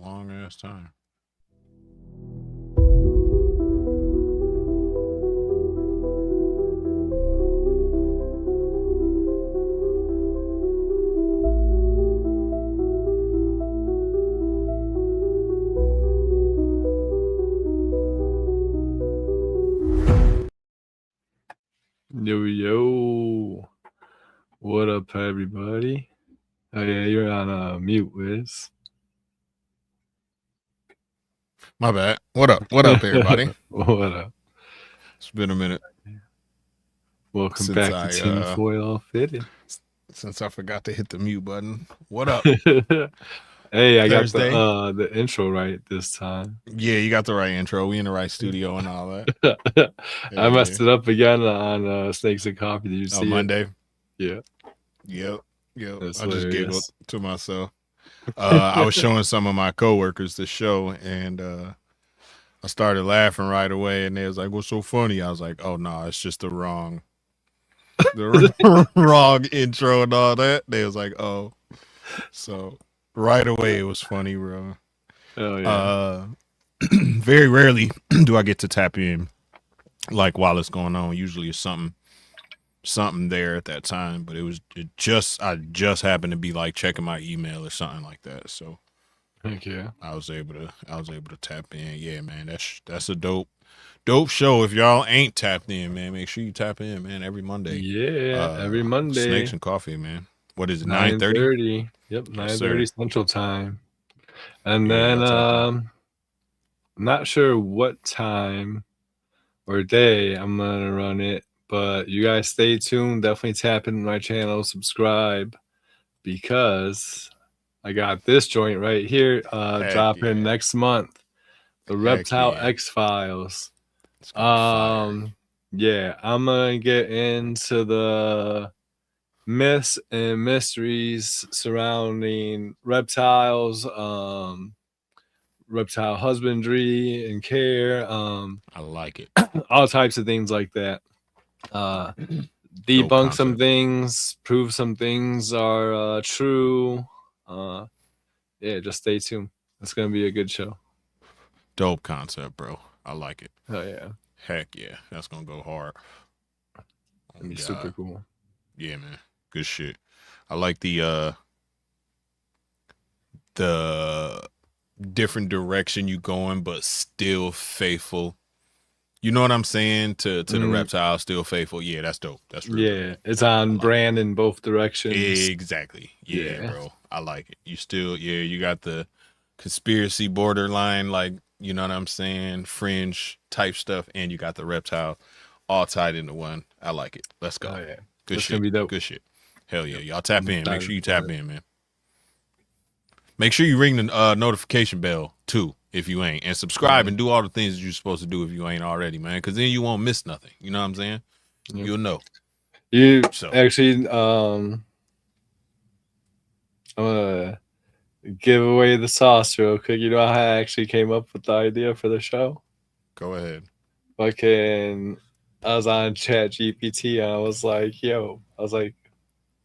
long ass time. Yo, what up, everybody? Oh yeah, you're on mute, Wiz. My bad. What up? What up, everybody? What up? It's been a minute. Welcome back to Tinfoil Fitted. Since I forgot to hit the mute button. What up? Hey, I Thursday. got the intro right this time. Yeah, you got the right intro. We in the right studio and all that. I messed it up again on Snakes and Coffee. Did you see Monday? Yeah. Yep. That's I just giggled to myself. hilarious. I was showing some of my coworkers the show, and I started laughing right away, and they was like, "What's so funny?" I was like, "Oh no, it's just the wrong intro and all that." They was like, "Oh," so right away it was funny, bro. Oh yeah. Very rarely do I get to tap in like while it's going on. Usually it's something there at that time, but I just happened to be like checking my email or something like that. So Heck yeah. I was able to tap in. Yeah, man, that's a dope show. If y'all ain't tapped in, man, make sure you tap in, man, every Monday. Yeah, every Monday. Snakes and Coffee, man. What is it? 9:30? Yep, 9:30 Central Time. And then I'm not sure what time or day I'm gonna run it, but you guys stay tuned. Definitely tap into my channel, subscribe, because I got this joint right here dropping next month. The Reptile X-Files. Yeah, I'm gonna get into the myths and mysteries surrounding reptiles, reptile husbandry and care. I like it. All types of things like that. Debunk some things, prove some things are true. Yeah, just stay tuned. It's gonna be a good show. Dope concept, bro. I like it. Oh yeah. Heck yeah, that's gonna go hard. It'll be super cool. Yeah, man. Good shit. I like the different direction you going, but still faithful. You know what I'm saying? To the reptile, still faithful. Yeah, that's dope. That's real. Yeah, dope. It's on brand in both directions. Exactly. Yeah, bro. I like it. You still, you got the conspiracy borderline, like, you know what I'm saying, fringe type stuff, and you got the reptile all tied into one. I like it. Let's go. Oh yeah. Good That's shit. Gonna be dope. Good shit. Hell yeah. Y'all tap in. Make sure you tap in, man. Make sure you ring the notification bell too, if you ain't, and subscribe and do all the things that you're supposed to do if you ain't already, man, because then you won't miss nothing. You know what I'm saying? Yep. You'll know. Actually, I'm gonna give away the sauce real quick. You know how I actually came up with the idea for the show? Go ahead. I was on ChatGPT and I was like,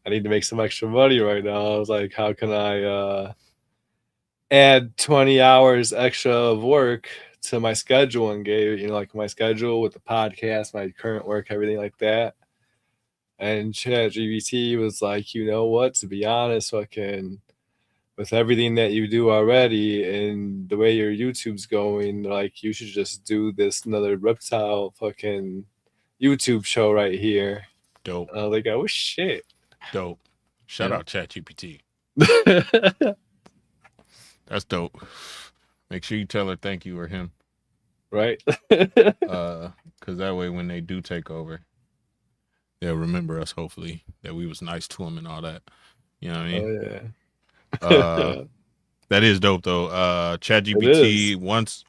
I need to make some extra money right now. I was like, how can I add 20 hours extra of work to my schedule, and gave, like my schedule with the podcast, my current work, everything like that. And ChatGPT was like, you know what, to be honest, with everything that you do already and the way your YouTube's going, like, you should just do this another reptile fucking YouTube show right here. Dope. I was like, oh shit. Dope. Shout out ChatGPT. That's dope. Make sure you tell her thank you or him. Right. Because that way when they do take over, they'll remember us, hopefully, that we was nice to them and all that. You know what I mean? Oh yeah. That is dope though. ChatGPT, once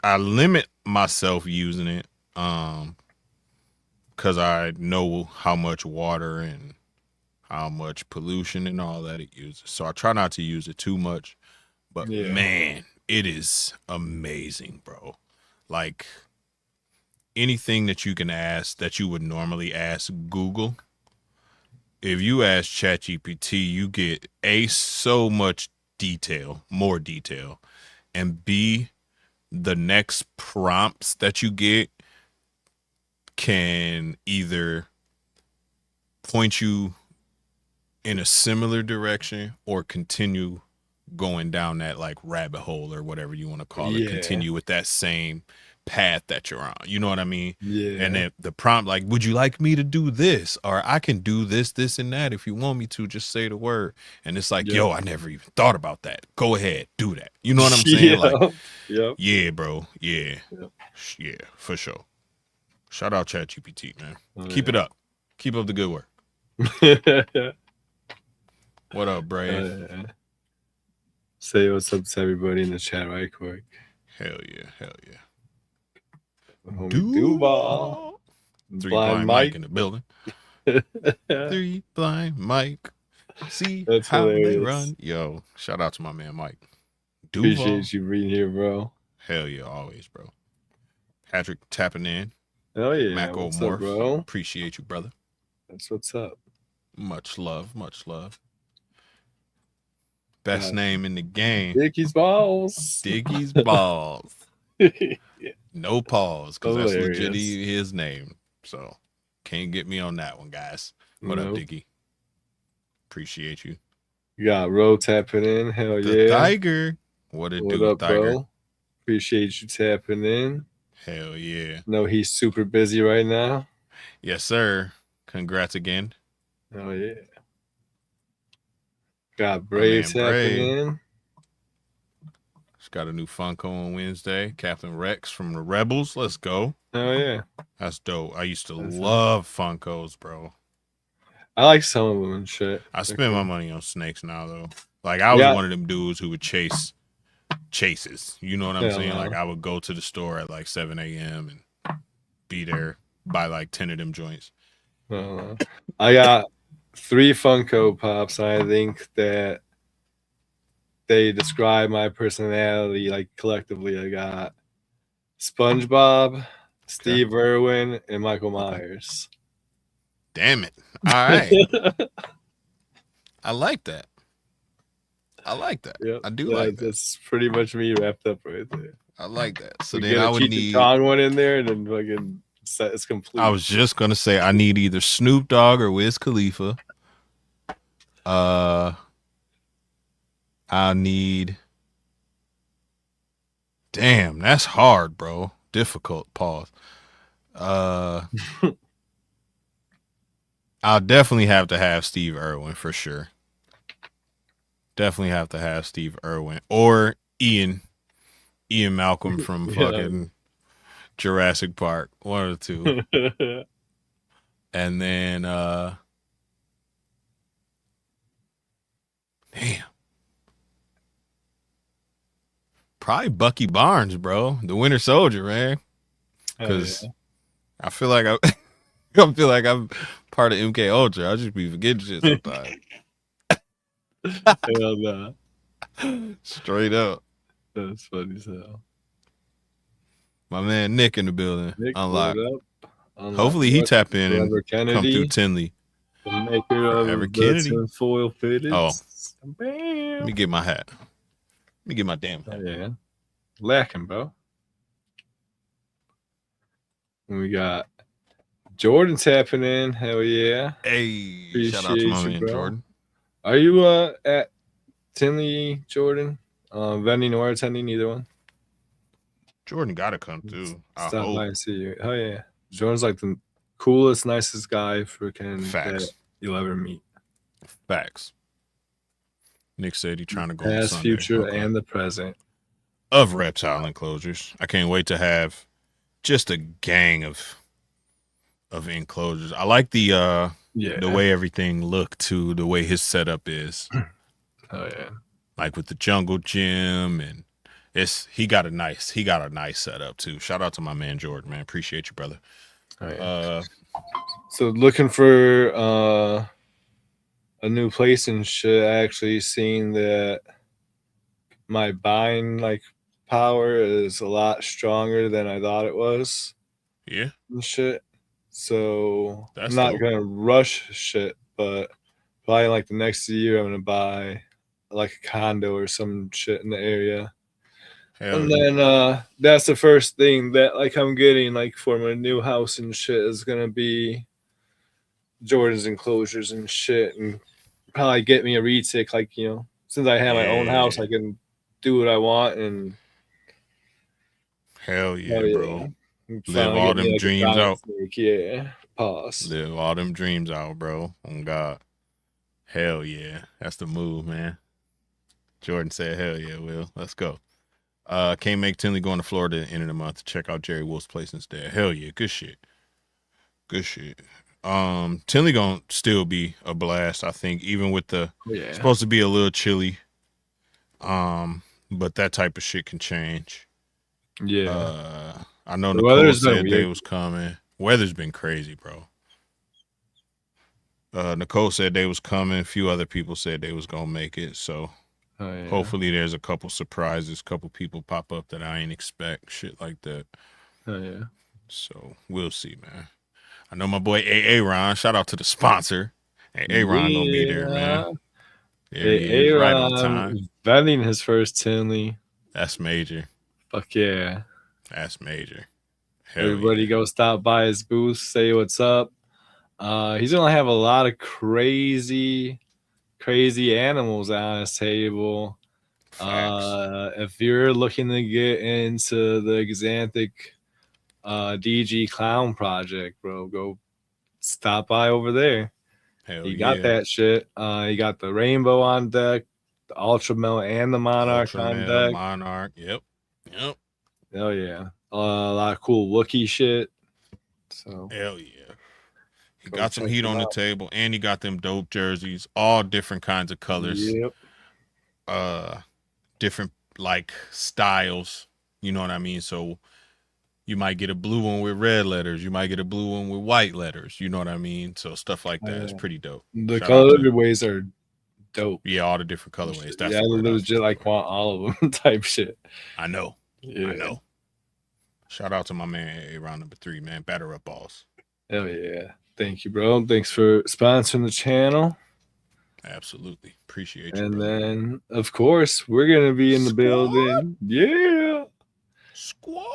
I limit myself using it, because I know how much water and how much pollution and all that it uses. So I try not to use it too much. But man, it is amazing, bro. Like, anything that you can ask that you would normally ask Google, if you ask ChatGPT, you get so much more detail, and B, the next prompts that you get can either point you in a similar direction or continue going down that like rabbit hole or whatever you want to call it. Continue with that same path that you're on. You know what I mean? Yeah. And then the prompt, like, would you like me to do this? Or I can do this, this, and that. If you want me to, just say the word. And it's like, yo, I never even thought about that. Go ahead, do that. You know what I'm saying? Like, yeah, bro. Yeah. Yeah, for sure. Shout out ChatGPT, man. Keep it up. Keep up the good work. What up, Brave? Say what's up to everybody in the chat right quick. Hell yeah, hell yeah. Duval. Three blind Mike in the building. 3 blind Mike. See That's how hilarious. they run. Yo, shout out to my man Mike. Duval. Appreciate you being here, bro. Hell yeah, always, bro. Patrick tapping in. Oh yeah, Mako what's Morph. up, bro? Appreciate you, brother. That's what's up. Much love, much love. Best name in the game. Dickie's Balls. Dickie's Balls. No pause, because that's legit his name. So can't get me on that one, guys. What up, Dickie? Appreciate you. You got Ro tapping in. Hell the Tiger. What up, Tiger? Bro? Appreciate you tapping in. Hell yeah. No, he's super busy right now. Yes, sir. Congrats again. Oh yeah. Got Brave tapping in. Just got a new Funko on Wednesday. Captain Rex from the Rebels. Let's go. Oh yeah. That's dope. I used to love Funkos, bro. I like some of them and shit. I spend my money on snakes now though. Like I was one of them dudes who would chase chases. You know what I'm saying? Like I would go to the store at like 7 a.m. and be there, buy like 10 of them joints. I got 3 Funko Pops, and I think that they describe my personality like collectively. I got SpongeBob, Steve Irwin, and Michael Myers. Damn it. All right. I like that. Yep. I do like that. That's pretty much me wrapped up right there. I like that. So then I would need one in there, and then fucking set is complete. I was just gonna say I need either Snoop Dogg or Wiz Khalifa. I need. Damn, that's hard, bro. Difficult. Pause. I'll definitely have to have Steve Irwin for sure. Definitely have to have Steve Irwin or Ian Malcolm from fucking Jurassic Park. One or two. And then damn. Probably Bucky Barnes, bro. The Winter Soldier, man. Because I feel like I feel like I'm part of MK Ultra. I'll just be forgetting shit sometimes. Hell nah. Straight up. That's funny as hell. My man Nick in the building. Nick, Unlocked. Hopefully he tap in and come through Tinley. The maker of the Tinfoil Fitted. Oh. Bam. Let me get my hat. Let me get my damn hat. Yeah. Lacking, bro. And we got Jordan tapping in. Hell yeah. Hey. Appreciate shout out to my man Jordan. Are you at Tinley, Jordan? Vending or attending, either one? Jordan gotta come through. Stop by and see you. Oh yeah. Jordan's like the coolest, nicest guy that you'll ever meet. Facts. Nick said he's trying to go past, on future, and the present of reptile enclosures. I can't wait to have just a gang of enclosures. I like the way everything looked too, the way his setup is. Oh yeah. Like with the jungle gym, and he got a nice setup too. Shout out to my man Jordan, man. Appreciate you, brother. Oh, yeah. So looking for a new place and shit. I actually seen that my buying power is a lot stronger than I thought it was. Yeah. And shit. So I'm not gonna rush shit, but probably the next year I'm gonna buy like a condo or some shit in the area. Hell And yeah. then that's the first thing that like I'm getting like for my new house and shit is gonna be Jordan's enclosures and shit, and probably get me a retic. Like since I have my own house, Yeah. I can do what I want. And Hell oh yeah, yeah, bro. Live finally all get me them like a dreams giant out. snake. Yeah, pause. Live all them dreams out, bro. On God. Hell yeah. That's the move, man. Jordan said, hell yeah, Will. Let's go. Can't make Tinley going to Florida at the end of the month to check out Jerry Wolf's place instead. Hell yeah. Good shit. Good shit. Tinley gonna still be a blast, I think, even with the Yeah, supposed to be a little chilly. But that type of shit can change. yeah. I know The Nicole weather's been said they weird. was coming. Weather's been crazy, bro. Nicole said they was coming. A few other people said they was gonna make it. So Oh yeah, hopefully there's a couple surprises, couple people pop up that I ain't expect, shit like that. oh yeah. So we'll see, man. I know my boy A Ron. Shout out to the sponsor. A Ron gonna be there, man. Yeah. There he is, right on Aaron time. vending his first Tinley. That's major. Fuck yeah. That's major. Hell Everybody yeah. go stop by his booth, say what's up. He's gonna have a lot of crazy animals on his table. Facts. If you're looking to get into the Xanthic DG Clown project, bro, go stop by over there. Hell He got yeah. that shit. He got the rainbow on deck, the Ultra Mel and the Monarch Ultra on Male, deck. Monarch. Yep. Oh yeah, a lot of cool Wookiee shit. So Hell yeah. He go got some check heat him on the out. table, and he got them dope jerseys, all different kinds of colors, Yep. different like styles. You know what I mean? So you might get a blue one with red letters. You might get a blue one with white letters. You know what I mean? So stuff like that is pretty dope. The Shout out to colorways are dope. all the different colorways. That's Yeah, I the word I was legit looking like for. want all of them type shit. I know. Yeah. I know. Shout out to my man A round number 3, man. Batter up balls. Hell yeah. Thank you, bro. Thanks for sponsoring the channel. Absolutely. Appreciate you, And brother. then, of course, we're going to be in the building. Yeah. Squad.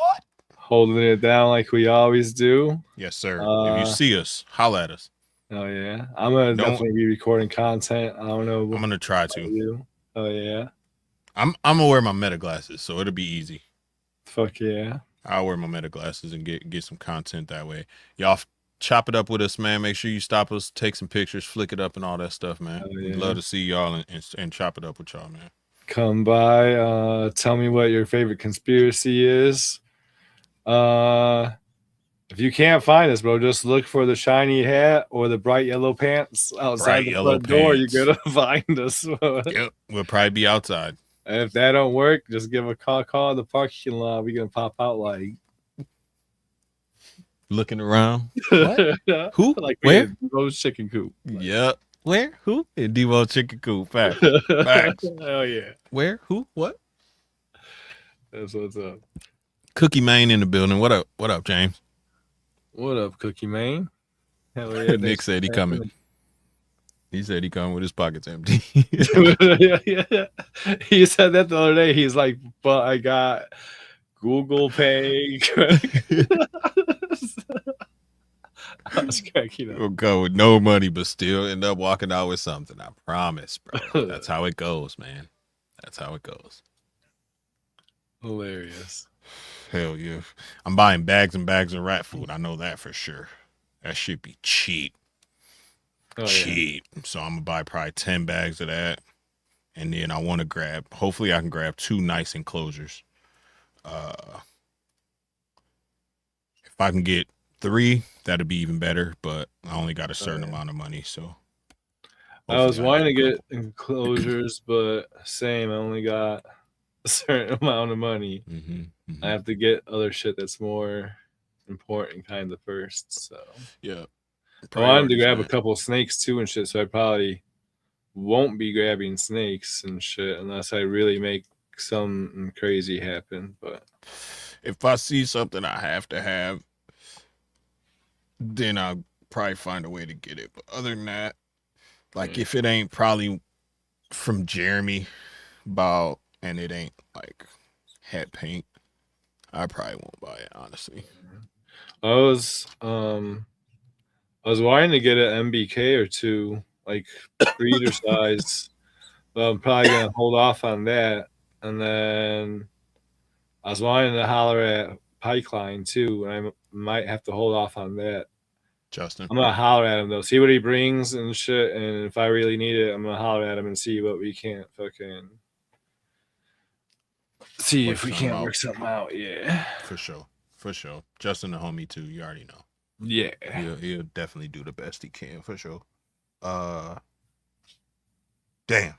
Holding it down like we always do. Yes, sir. If you see us, holla at us. Oh, yeah. I'm going to definitely be recording content. I don't know. I'm going to try to. You. Oh, yeah. I'm going to wear my meta glasses, so it'll be easy. Fuck yeah. I'll wear my meta glasses and get some content that way. Y'all chop it up with us, man. Make sure you stop us, take some pictures, flick it up and all that stuff, man. Yeah. We'd love to see y'all and chop it up with y'all, man. Come by. Tell me what your favorite conspiracy is. If you can't find us, bro, just look for the shiny hat or the bright yellow pants outside the front door. You're gonna find us. Yep, we'll probably be outside. And if that don't work, just give a call in the parking lot. We're gonna pop out like looking around. What? Who? Like where? Devo's chicken coop. Like, yep. Where? Who? In Devo chicken coop. Facts. Facts. Hell yeah. Where? Who? What? That's what's up. Cookie Mane in the building. What up? What up, James? What up, Cookie Mane? Hell yeah. Nick said he coming. He said he coming with his pockets empty. Yeah. He said that the other day. He's like, but I got Google Pay. I was cracking up. We'll go with no money, but still end up walking out with something. I promise, bro. That's how it goes, man. That's how it goes. Hilarious. Hell yeah. I'm buying bags and bags of rat food. I know that for sure. That should be cheap. Cheap. Yeah. So I'm going to buy probably 10 bags of that. And then I want to grab, hopefully I can grab 2 nice enclosures. If I can get 3, that'd be even better. But I only got a certain amount of money. So I was wanting to get enclosures, but same. I only got a certain amount of money. I have to get other shit that's more important kind of first. So yeah. I wanted to grab a couple snakes too and shit, so I probably won't be grabbing snakes and shit unless I really make something crazy happen. But if I see something I have to have, then I'll probably find a way to get it. But other than that, like if it ain't probably from Jeremy about, and it ain't like hat paint, I probably won't buy it, honestly. I was wanting to get an MBK or two, like breeder size, but I'm probably gonna hold off on that. And then I was wanting to holler at Pipeline too, and I might have to hold off on that. Justin, I'm gonna holler at him though, see what he brings and shit, and if I really need it, I'm gonna holler at him and see what we can't fucking see if we can't work something out. Yeah, for sure. Justin the homie too. You already know. Yeah, he'll definitely do the best he can for sure. Damn,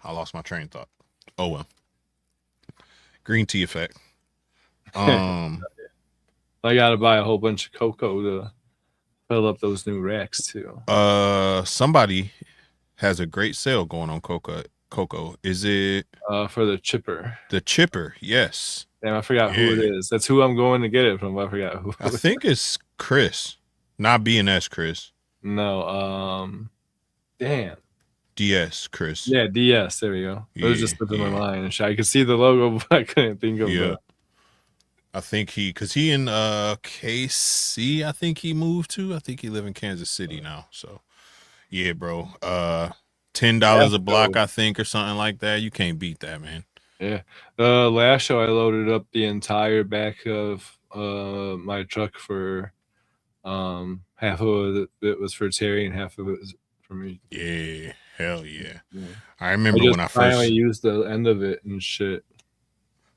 I lost my train of thought. Oh well. Green tea effect. I gotta buy a whole bunch of cocoa to fill up those new racks too. Somebody has a great sale going on cocoa. Is it for the chipper? The chipper, yes. Damn, I forgot who it is. That's who I'm going to get it from. I forgot who. I think it's Chris, not BNS Chris. No, damn. DS Chris. Yeah, DS. There we go. It was just slipping my mind. And I could see the logo, but I couldn't think of it. I think because he in KC, I think he moved to. I think he live in Kansas City now. So yeah, bro. $10 a block, I think, or something like that. You can't beat that, man. Yeah. Last show I loaded up the entire back of my truck for half of it was for Terry and half of it was for me. Yeah, hell yeah. I remember when I finally used the end of it and shit.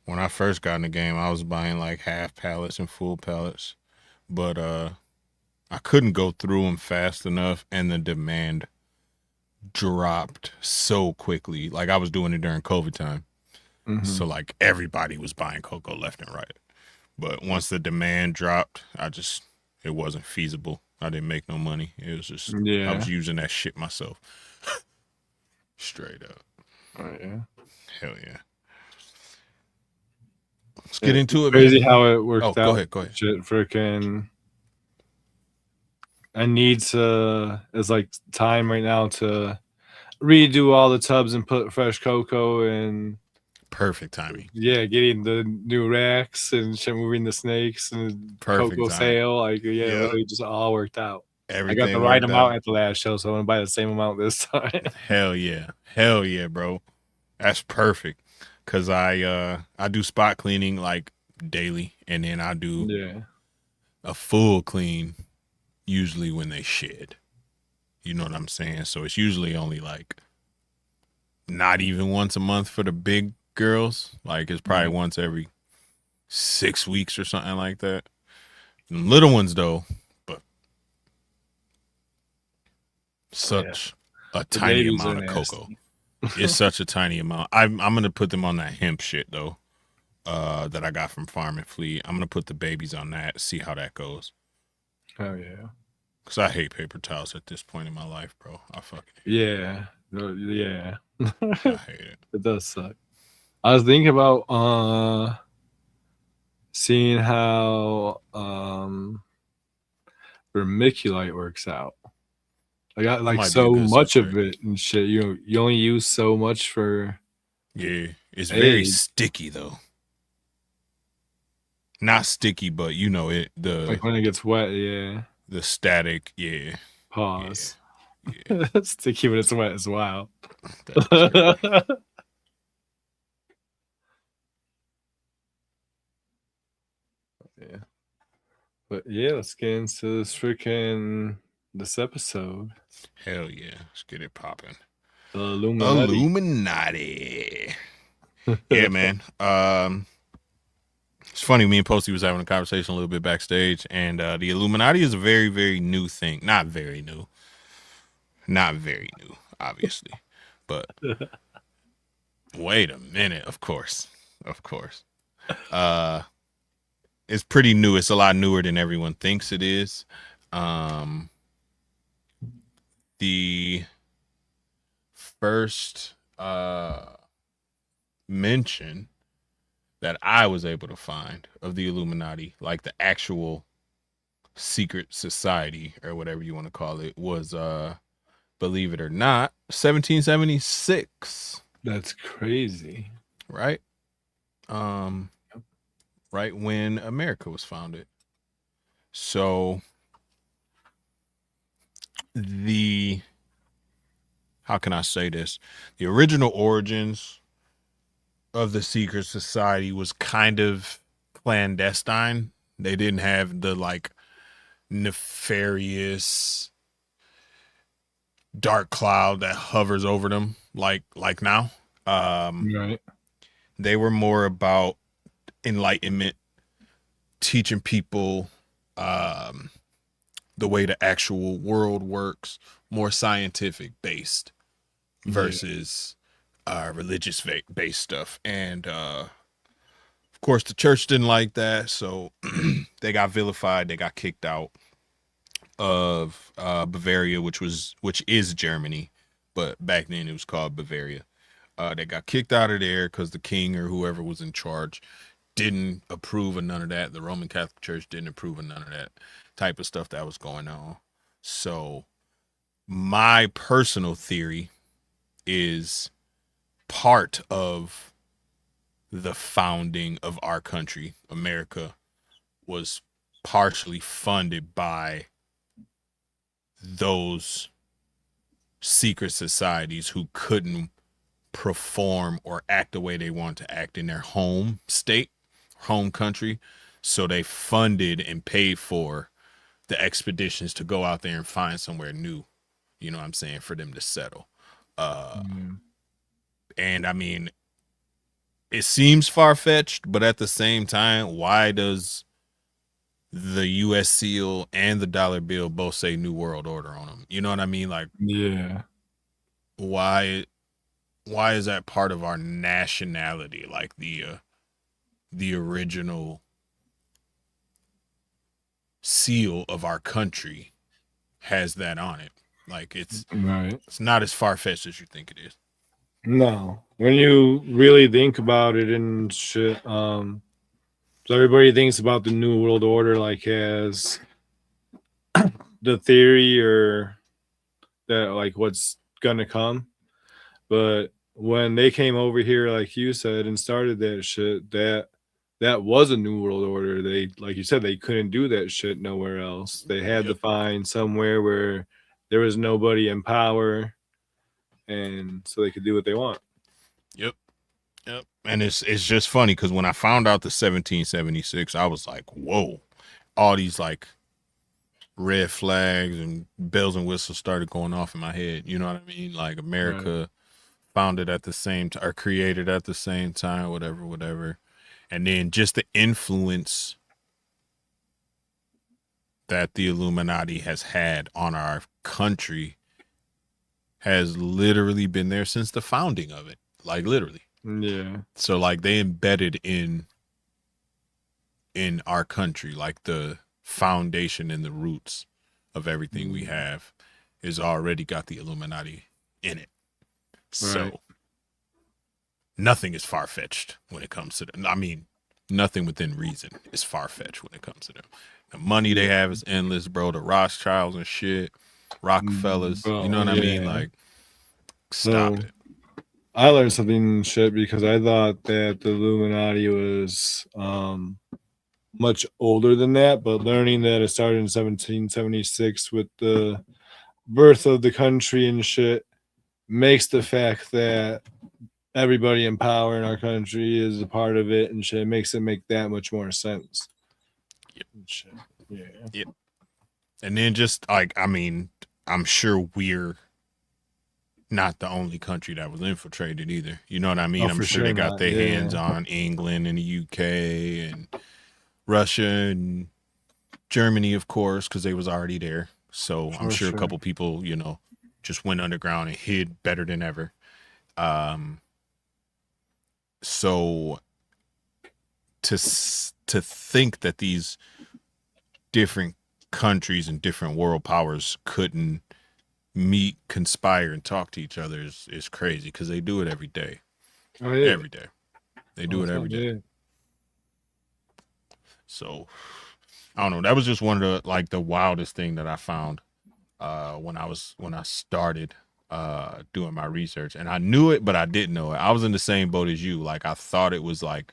When I first got in the game, I was buying like half pallets and full pallets, but I couldn't go through them fast enough, and the demand dropped so quickly. Like I was doing it during COVID time, so like everybody was buying cocoa left and right. But once the demand dropped, it wasn't feasible. I didn't make no money. It was just I was using that shit myself. Straight up. Oh yeah. Hell yeah. Let's get into it. Crazy how it worked out. Go ahead. Shit, freaking. I need to. It's like time right now to redo all the tubs and put fresh cocoa and. Perfect timing. Yeah, getting the new racks and shit, moving the snakes and cocoa sale. Like literally just all worked out. Everything I got the right amount at the last show, so I'm gonna buy the same amount this time. Hell yeah, bro. That's perfect. Cause I do spot cleaning like daily, and then I do a full clean usually when they shed. You know what I'm saying? So it's usually only like not even once a month for the big girls. Like it's probably once every 6 weeks or something like that. And little ones though, but such a tiny amount of cocoa. It's such a tiny amount. I'm gonna put them on that hemp shit though, that I got from Farm and Fleet. I'm gonna put the babies on that. See how that goes. Oh yeah. Cause I hate paper towels at this point in my life, bro. I fucking yeah. I hate it. It does suck. I was thinking about seeing how vermiculite works out. I got like so much of it and shit. You only use so much for. Yeah, it's very sticky though. Not sticky, but you know it. Like when it gets wet, yeah. The static, yeah. Pause. Yeah. Sticky when it's wet as well. Yeah. But yeah, let's get into this episode. Hell yeah. Let's get it popping. Illuminati. Yeah, man. It's funny, me and Posty was having a conversation a little bit backstage, and the Illuminati is a very, very new thing. Not very new, obviously. But wait a minute, of course. It's pretty new. It's a lot newer than everyone thinks it is. The first mention that I was able to find of the Illuminati, like the actual secret society or whatever you want to call it, was believe it or not, 1776. That's crazy. right? Um, right when America was founded. So the how can I say this? The original origins of the secret society was kind of clandestine. They didn't have the like nefarious dark cloud that hovers over them like now. Um, Right. they were more about enlightenment, teaching people um, the way the actual world works, more scientific based Yeah. versus religious based stuff. And of course, the church didn't like that, so they got vilified. They got kicked out of Bavaria, which is Germany, but back then it was called Bavaria. They got kicked out of there because the king or whoever was in charge didn't approve of none of that. The Roman Catholic Church didn't approve of none of that type of stuff that was going on. So my personal theory is part of the founding of our country, America, was partially funded by those secret societies who couldn't perform or act the way they want to act in their home state, home country. So they funded and paid for the expeditions to go out there and find somewhere new, you know what I'm saying, for them to settle. Mm. And I mean, it seems far fetched, but at the same time, why does the U.S. seal and the dollar bill both say New World Order on them? You know what I mean? Like, Yeah. why is that part of our nationality? Like the original seal of our country has that on it. Like Right. it's not as far fetched as you think it is. No. When you really think about it and shit, so everybody thinks about the New World Order like as the theory or that like what's gonna come. But when they came over here, like you said, and started that shit, that was a new world order. They, like you said, they couldn't do that shit nowhere else. They had to Yep. find somewhere where there was nobody in power, and so they could do what they want. Yep. Yep. And it's just funny because when I found out the 1776, I was like, whoa, all these like red flags and bells and whistles started going off in my head. You know what I mean? Like Right. America founded at the same time or created at the same time, whatever. And then just the influence that the Illuminati has had on our country has literally been there since the founding of it. Like literally. Yeah. So like they embedded in our country, like the foundation and the roots of everything we have is already got the Illuminati in it. So Right. nothing is far fetched when it comes to them. I mean, nothing within reason is far fetched when it comes to them. The money they have is endless, bro. The Rothschilds and shit, Rockefellers. You know Bro, what I mean? yeah. Like, So stop it. I learned something shit because I thought that the Illuminati was much older than that, but learning that it started in 1776 with the birth of the country and shit makes the fact that everybody in power in our country is a part of it and shit makes it make that much more sense. Yep. And shit. Yeah. Yep. And then just like, I mean, I'm sure we're not the only country that was infiltrated either. You know what I mean? Oh, I'm for sure sure they got not. their Yeah. hands on England and the UK and Russia and Germany, of course, because they was already there. So I'm sure a Sure. couple people, you know, just went underground and hid better than ever. So to think that these different countries and different world powers couldn't meet, conspire, and talk to each other is crazy because they do it every day. Oh yeah. Every day. They do it every day. Yeah. So I don't know. That was just one of the like the wildest thing that I found when I started doing my research, and I knew it, but I didn't know it. I was in the same boat as you. Like I thought it was like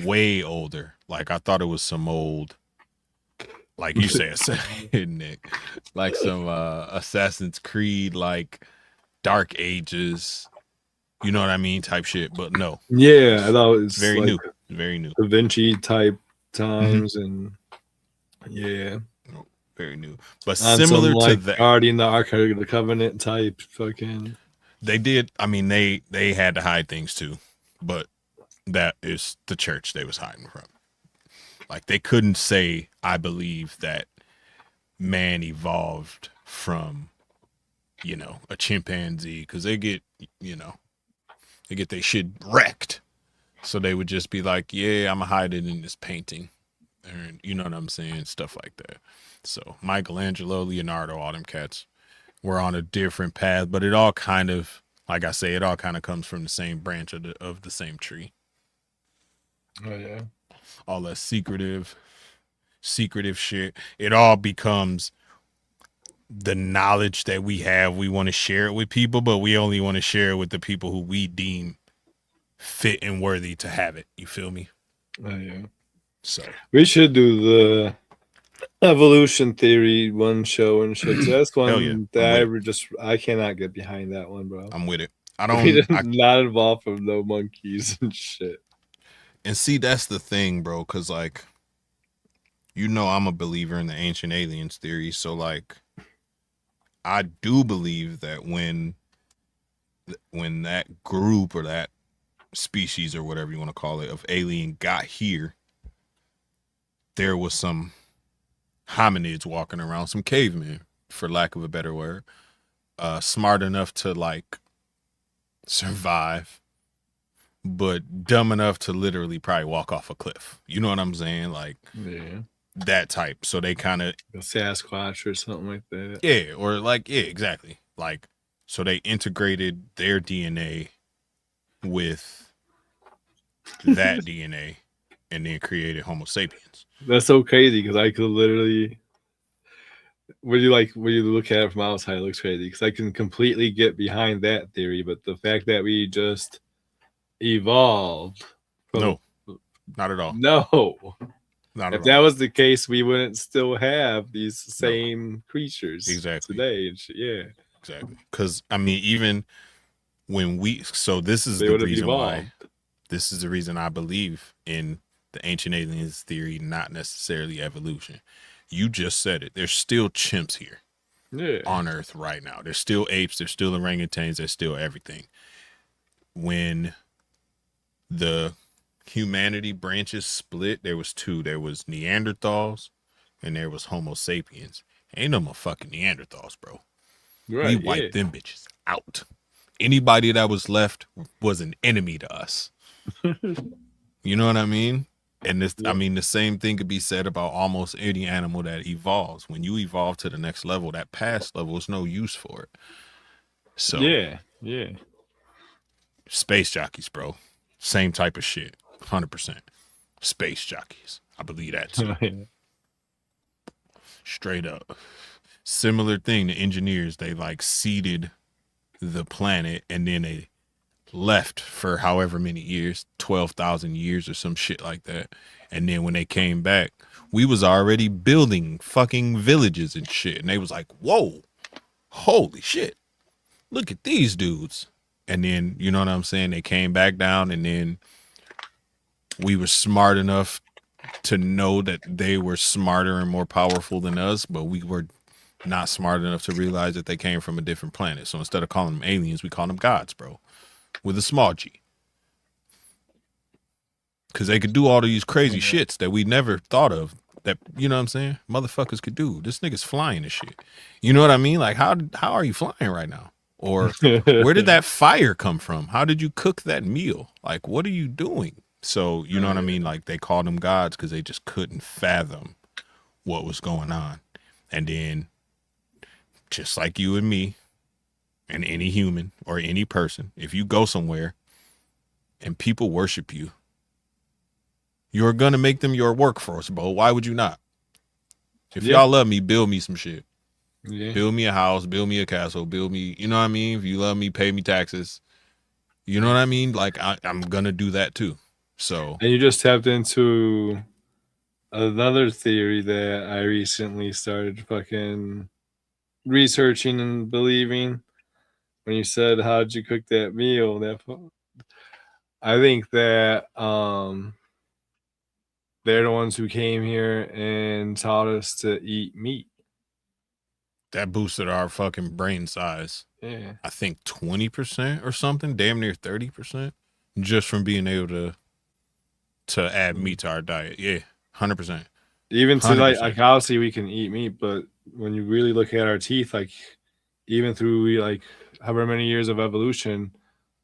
way older. Like I thought it was some old, like you said, Nick, like some Assassin's Creed, like Dark Ages, you know what I mean, type shit. But no, Yeah, I thought it was very like new, very new, Da Vinci type times, and yeah, very new. But on similar some, to like, that, Guardian the Ark of the Covenant type fucking. they did. I mean, they had to hide things too, but that is the church they was hiding from. Like they couldn't say, I believe that man evolved from, you know, a chimpanzee, because they get, you know, they get their shit wrecked. So they would just be like, yeah, I'm gonna hide it in this painting. And you know what I'm saying? Stuff like that. So Michelangelo, Leonardo, all them cats were on a different path, but it all kind of, like I say, it all kind of comes from the same branch of the same tree. Oh yeah. All that secretive shit. It all becomes the knowledge that we have. We want to share it with people, but we only want to share it with the people who we deem fit and worthy to have it. You feel me? Oh yeah. So We should do the evolution theory one show and shit. That's one that I cannot get behind that one, bro. I'm with it. Not involved from no monkeys and shit. And see, that's the thing, bro, because like, you know, I'm a believer in the ancient aliens theory. So like, I do believe that when that group or that species or whatever you want to call it of alien got here, there was some hominids walking around, some cavemen, for lack of a better word, smart enough to like survive, but dumb enough to literally probably walk off a cliff. You know what I'm saying? Like, yeah, that type. So they kind of a Sasquatch or something like that. Yeah, or like, yeah, exactly. Like, so they integrated their DNA with that DNA and then created Homo sapiens. That's so crazy because I could literally, when you look at it from outside, it looks crazy because I can completely get behind that theory. But the fact that we just evolved, No, not at all. No, not if at that all. was the case, we wouldn't still have these same creatures today. And shit. Yeah, exactly. Because I mean, even when so this is they the reason why. This is the reason I believe in the ancient aliens theory, not necessarily evolution. You just said it. There's still chimps here on Earth right now. There's still apes. There's still orangutans. There's still everything. When the humanity branches split, there was two. There was Neanderthals and there was Homo sapiens. Ain't no more fucking Neanderthals, bro. Right, we wiped them bitches out. Anybody that was left was an enemy to us. You know what I mean? And this, I mean, the same thing could be said about almost any animal that evolves. When you evolve to the next level, that past level is no use for it. So yeah, space jockeys, bro, same type of shit, 100%. Space jockeys, I believe that too. Straight up, similar thing. The engineers, they like seeded the planet and then they left for however many years, 12,000 years or some shit like that. And then when they came back, we was already building fucking villages and shit. And they was like, whoa, holy shit, look at these dudes. And then, you know what I'm saying? They came back down and then we were smart enough to know that they were smarter and more powerful than us, but we were not smart enough to realize that they came from a different planet. So instead of calling them aliens, we call them gods, bro, with a small g. Because they could do all of these crazy shits that we never thought of, that, you know what I'm saying, motherfuckers could do. This nigga's flying and shit. You know what I mean? Like, how are you flying right now? Or where did that fire come from? How did you cook that meal? Like, what are you doing? So, you know what I mean? Like, they called them gods because they just couldn't fathom what was going on. And then, just like you and me and any human or any person, if you go somewhere and people worship you, you're going to make them your workforce, bro. Why would you not? If y'all love me, build me some shit. Yeah. Build me a house, build me a castle, build me, you know what I mean? If you love me, pay me taxes. You know what I mean? Like I'm gonna do that too. So And you just tapped into another theory that I recently started fucking researching and believing. When you said, "How'd you cook that meal?" I think that they're the ones who came here and taught us to eat meat. that boosted our fucking brain size. Yeah. I think 20% or something, damn near 30%, just from being able to add meat to our diet. Yeah, 100%. Even to 100%. like obviously we can eat meat, but when you really look at our teeth, like even through like however many years of evolution,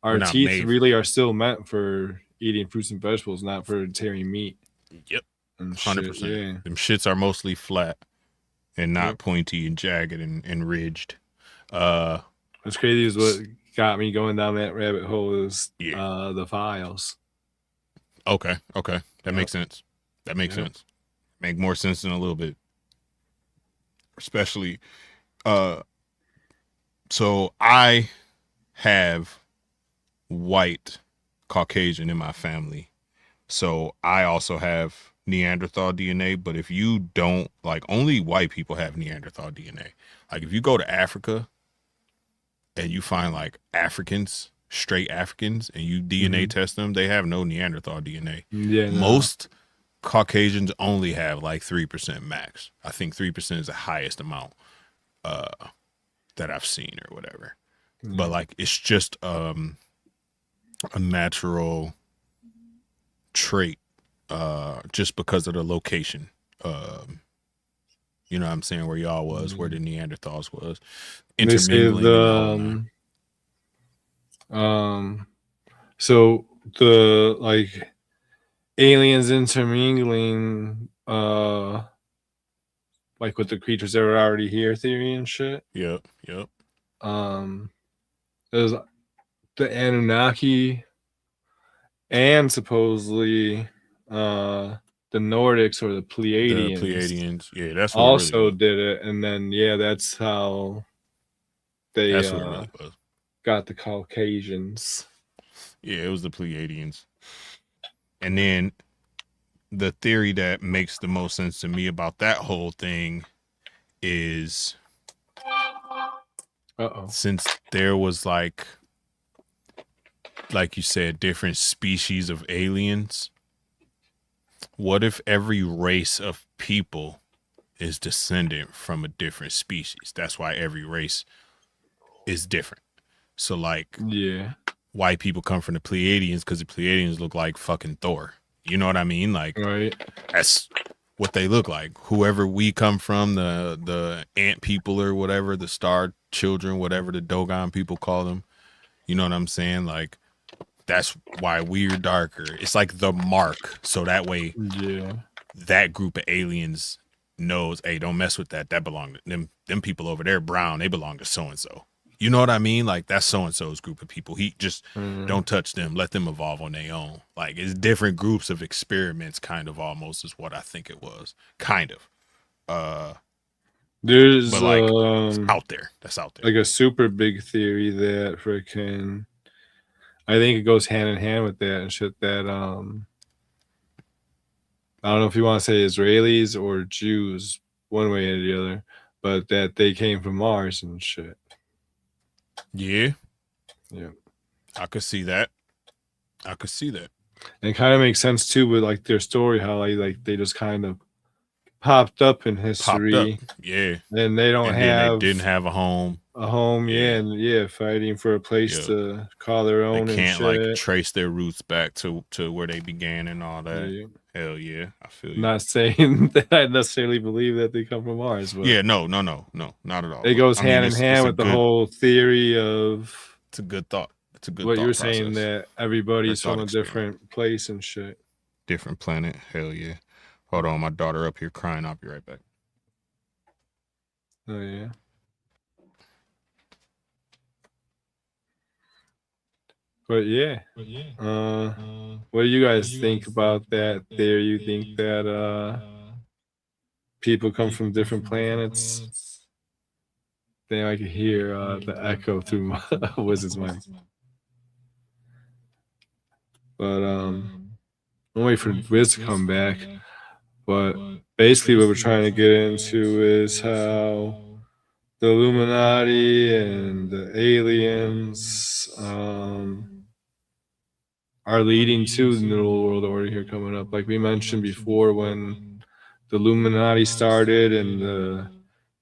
our teeth really are still meant for eating fruits and vegetables, not for tearing meat. Yep. And 100%. shit, yeah. Them shits are mostly flat and not pointy and jagged and ridged. What's crazy is what got me going down that rabbit hole is the files. Okay. That makes sense. That makes sense. Make more sense than a little bit. Especially so I have white Caucasian in my family. So I also have Neanderthal DNA, but if you don't, like, only white people have Neanderthal DNA. Like if you go to Africa and you find like Africans, straight Africans, and you DNA test them, they have no Neanderthal DNA. Yeah. Most Caucasians only have like 3% max. I think 3% is the highest amount that I've seen or whatever. But like it's just a natural trait just because of the location. You know what I'm saying, where y'all was, where the Neanderthals was. Intermingling. So the like aliens intermingling like with the creatures that were already here theory and shit. Yep. There's the Anunnaki and supposedly the Nordics or the Pleiadians. The Pleiadians. Yeah, that's what also really did it, and then that's how they what it really was. Got the Caucasians. Yeah, it was the Pleiadians. And then the theory that makes the most sense to me about that whole thing is since there was like you said, different species of aliens, what if every race of people is descendant from a different species? That's why every race is different. So like white people come from the Pleiadians because the Pleiadians look like fucking Thor. You know what I mean? Like that's what they look like. Whoever we come from, the ant people or whatever, the star children, whatever the Dogon people call them. You know what I'm saying? Like that's why we're darker. It's like the mark. So that way that group of aliens knows, hey, don't mess with that. That belong to them people over there, brown, they belong to so and so. You know what I mean? Like that's so and so's group of people. He just don't touch them. Let them evolve on their own. Like it's different groups of experiments, kind of almost is what I think it was. Kind of. There's but like it's out there. That's out there. Like a super big theory that freaking I think it goes hand in hand with that and shit that I don't know if you want to say Israelis or Jews, one way or the other, but that they came from Mars and shit. Yeah. I could see that. And it kind of makes sense too with like their story, how like they just kind of popped up in history. Yeah. And they don't they didn't have a home. And fighting for a place to call their own. They can't and shit. like trace their roots back to where they began and all that. Hell yeah, I feel you. Not saying that I necessarily believe that they come from Mars, but no, not at all. It goes hand in hand with the whole theory of. It's a good thought. It's a good. What you were saying that everybody's from a different place and shit. Different planet. Hell yeah. Hold on, my daughter up here crying. I'll be right back. Oh yeah. But what do you guys think about that theory? You think that people come from different planets? Damn, I could hear the echo through my Wiz's mic. But I'll wait for Wiz to come back. But basically, what we're trying to get into is how the Illuminati and the aliens are leading to the New World Order here coming up. Like we mentioned before, when the Illuminati started and the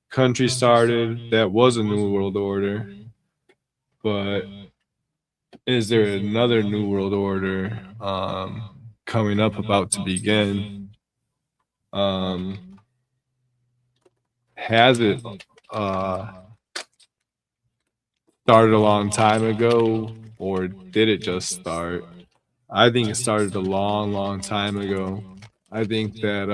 country started, that was a New World Order. But is there another New World Order coming up, about to begin? Has it started a long time ago, or did it just start? I think it started a long, long time ago. I think that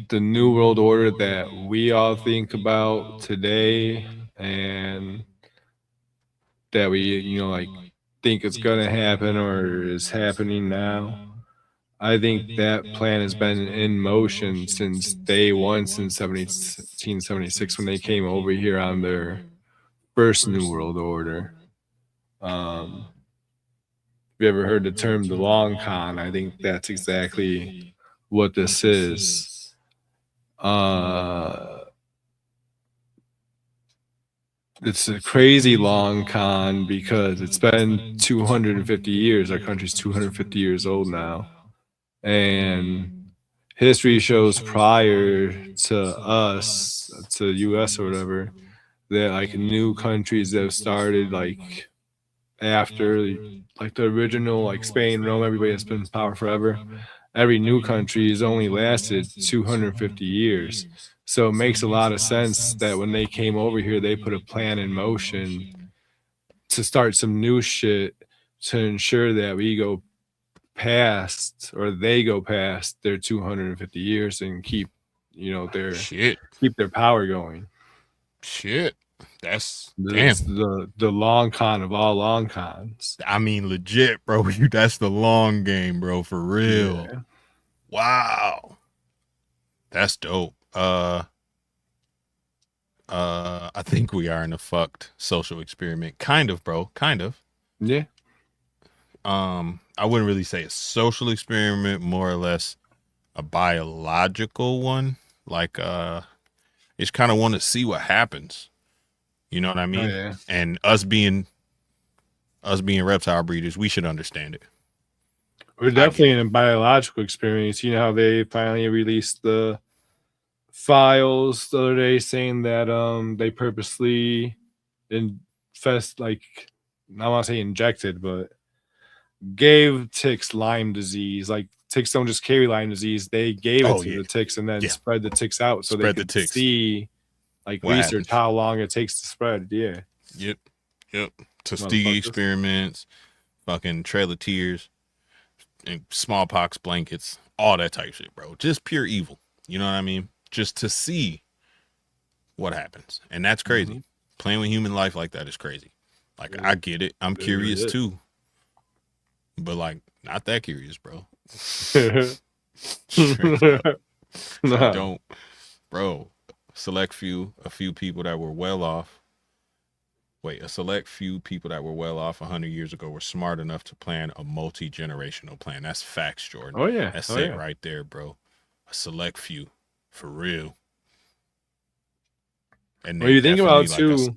the New World Order that we all think about today and that we, like think it's gonna happen or is happening now, I think that plan has been in motion since day one, since 1776, when they came over here on their first New World Order. Have you ever heard the term the long con? I think that's exactly what this is. It's a crazy long con because it's been 250 years. Our country's 250 years old now. And history shows prior to us, to the US or whatever, that like new countries that have started like after like the original, like Spain, Rome, everybody has been in power forever. Every new country has only lasted 250 years. So it makes a lot of sense that when they came over here, they put a plan in motion to start some new shit to ensure that we go past, or they go past their 250 years and keep, keep their power going. Shit. That's the long con of all long cons. I mean, legit, bro. That's the long game, bro. For real. Yeah. Wow. That's dope. I think we are in a fucked social experiment. Kind of, bro. Kind of. Yeah. I wouldn't really say a social experiment, more or less a biological one. Like, just kind of want to see what happens. You know what I mean? Oh, yeah. And us being reptile breeders, we should understand it. We're definitely in a biological experience. You know how they finally released the files the other day saying that they purposely I want to say injected, but gave ticks Lyme disease. Like ticks don't just carry Lyme disease; they gave it to the ticks and then spread the ticks out so they could see, like, what research happens, how long it takes to spread. Yeah. Yep. Tuskegee experiments, fucking Trail of Tears, and smallpox blankets, all that type of shit, bro. Just pure evil. You know what I mean? Just to see what happens, and that's crazy. Mm-hmm. Playing with human life like that is crazy. Like, yeah. I get it. I'm curious too, but like not that curious, bro. No. Don't, bro. A few people that were well off. A select few people that were well off 100 years ago were smart enough to plan a multi-generational plan. That's facts, Jordan. Oh yeah, that's it right there, bro. A select few, for real. And you think about too,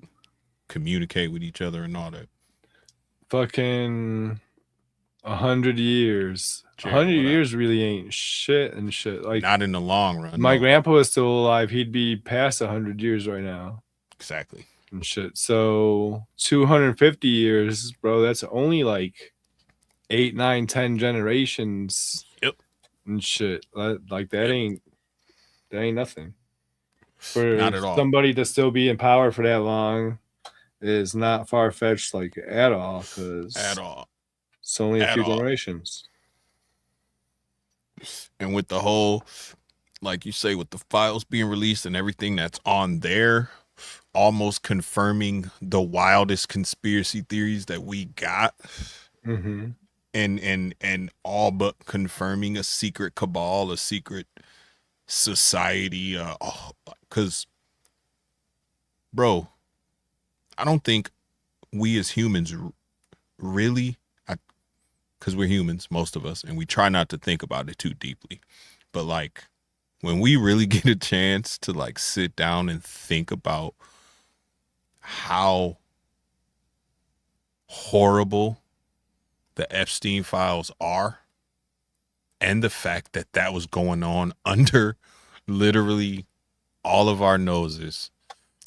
communicate with each other and all that. Fucking 100 years. 100 years really ain't shit and shit. Like, not in the long run. My grandpa is still alive. He'd be past 100 years right now. Exactly. And shit. So 250 years, bro, that's only like 8, 9, 10 generations. Yep. And shit. Like that ain't nothing. For not at all. Somebody to still be in power for that long is not far-fetched, like, at all. At all. It's only a few generations. And with the whole, like you say, with the files being released and everything that's on there, almost confirming the wildest conspiracy theories that we got. Mm-hmm. And all but confirming a secret cabal, a secret society. Because, bro, I don't think we as humans really, because we're humans, most of us, and we try not to think about it too deeply. But like, when we really get a chance to like sit down and think about how horrible the Epstein files are, and the fact that that was going on under literally all of our noses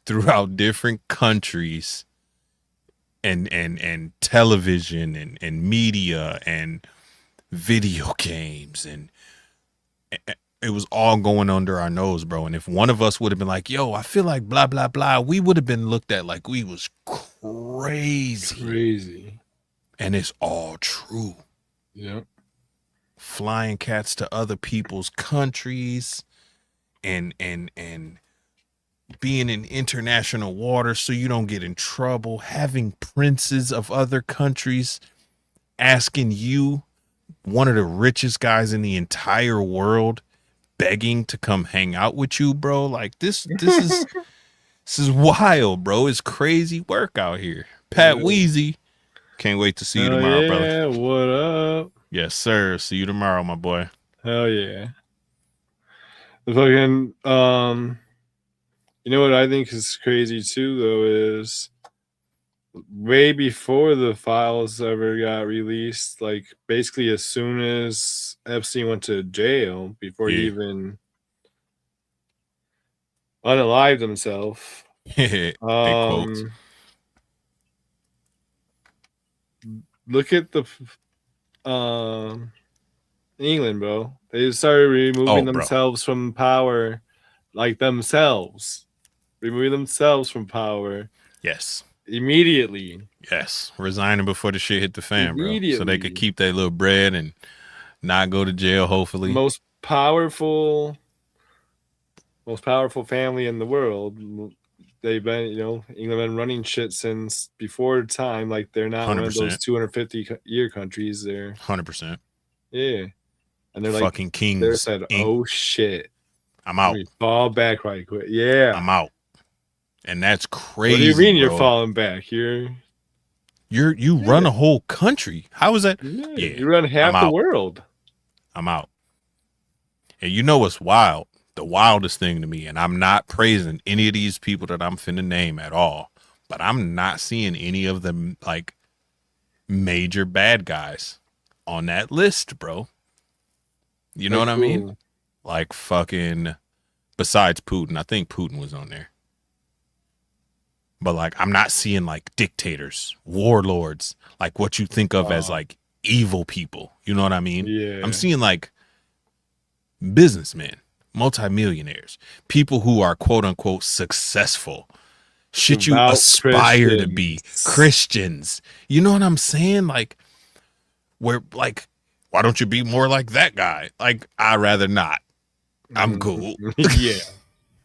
throughout different countries and television and media and video games, and it was all going under our nose, bro. And if one of us would have been like, yo, I feel like blah blah blah, we would have been looked at like we was crazy. And it's all true. Yep. Flying cats to other people's countries and being in international waters so you don't get in trouble, having princes of other countries asking you, one of the richest guys in the entire world, begging to come hang out with you, bro. Like this is wild, bro. It's crazy work out here. Pat Weezy, can't wait to see you tomorrow, brother. Yeah, what up? Yes, sir. See you tomorrow, my boy. Hell yeah. The fucking you know what I think is crazy too, though, is way before the files ever got released, like basically as soon as Epstein went to jail, before he even unalived himself. Look at the England, bro. They started removing themselves from power, like themselves. Removing themselves from power. Yes. Immediately. Yes. Resigning before the shit hit the fan, bro. So they could keep their little bread and not go to jail, hopefully. Most powerful family in the world. They've been, England been running shit since before time. Like they're not 100%. One of those 250-year countries. They're 100%. Yeah. And they're like fucking kings. They said, "Oh shit, I'm out. Fall back right quick." Yeah, I'm out. And that's crazy. What do you mean bro? You're falling back? You run a whole country. How is that? Yeah. You run half the world. I'm out. And you know what's wild? The wildest thing to me, and I'm not praising any of these people that I'm finna name at all, but I'm not seeing any of them like major bad guys on that list, bro. You know what I mean? Like fucking, besides Putin. I think Putin was on there. But like, I'm not seeing like dictators, warlords, like what you think of as like evil people. You know what I mean? Yeah. I'm seeing like businessmen, multimillionaires, people who are quote unquote successful, shit you aspire to be, Christians. You know what I'm saying? Like, where like, why don't you be more like that guy? Like, I'd rather not. I'm cool. Yeah.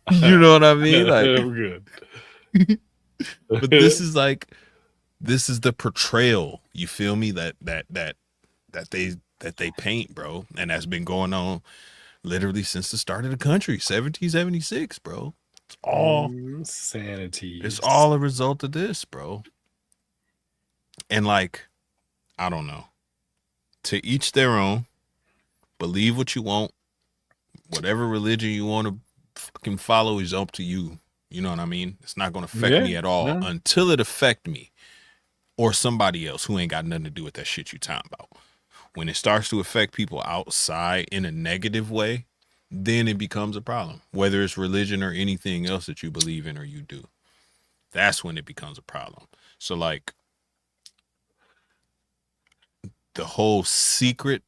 You know what I mean? Like, I'm good. But this is the portrayal, you feel me, that they paint, bro. And that's been going on literally since the start of the country, 1776, bro. It's all insanity. It's all a result of this, bro. And like, I don't know. To each their own. Believe what you want. Whatever religion you want to fucking follow is up to you. You know what I mean? It's not going to affect me at all until it affect me or somebody else who ain't got nothing to do with that shit you talking about. When it starts to affect people outside in a negative way, then it becomes a problem, whether it's religion or anything else that you believe in or you do. That's when it becomes a problem. So like, the whole secret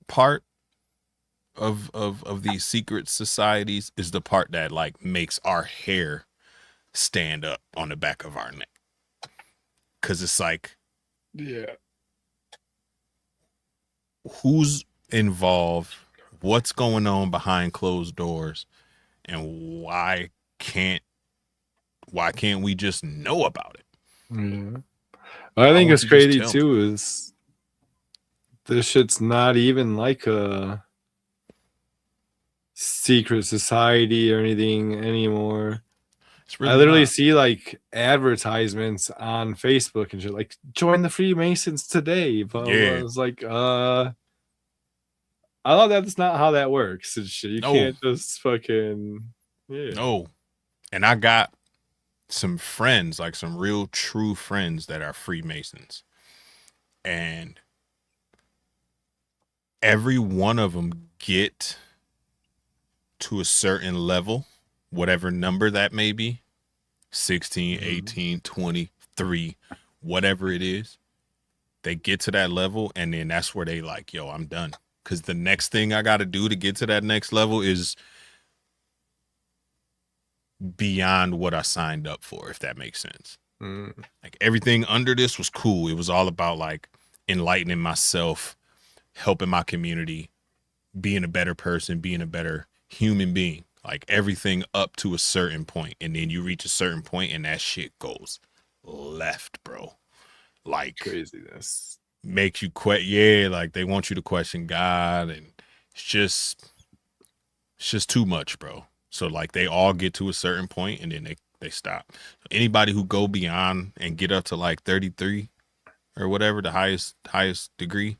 part of these secret societies is the part that like makes our hair stand up on the back of our neck, because it's like, who's involved, what's going on behind closed doors, and why can't we just know about it? I think it's crazy too is this shit's not even like a secret society or anything anymore. Really I literally not. see like advertisements on Facebook and shit, like join the Freemasons today. But I was like, I thought that's not how that works and shit. You can't just fucking No. And I got some friends, like some real true friends that are Freemasons. And every one of them get to a certain level, whatever number that may be, 16, 18, 23, whatever it is. They get to that level, and then that's where they like, yo, I'm done. Because the next thing I got to do to get to that next level is beyond what I signed up for, if that makes sense. Like everything under this was cool. It was all about like enlightening myself, helping my community, being a better person, being a better human being. Like everything up to a certain point, and then you reach a certain point and that shit goes left, bro. Like craziness. Makes you yeah, like they want you to question God, and it's just too much, bro. So like they all get to a certain point and then they stop. Anybody who go beyond and get up to like 33 or whatever, the highest degree,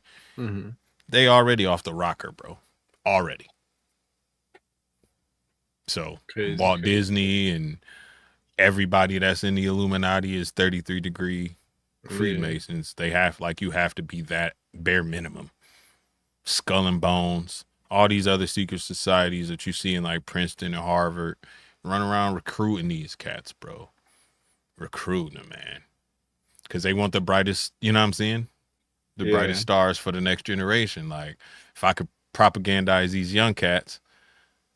they already off the rocker, bro. Already. So Walt Disney and everybody that's in the Illuminati is 33 degree Freemasons. They have you have to be that bare minimum. Skull and Bones, all these other secret societies that you see in like Princeton and Harvard, run around recruiting these cats, bro. Recruiting them, man. Because they want the brightest, you know what I'm saying? The brightest stars for the next generation. Like, if I could propagandize these young cats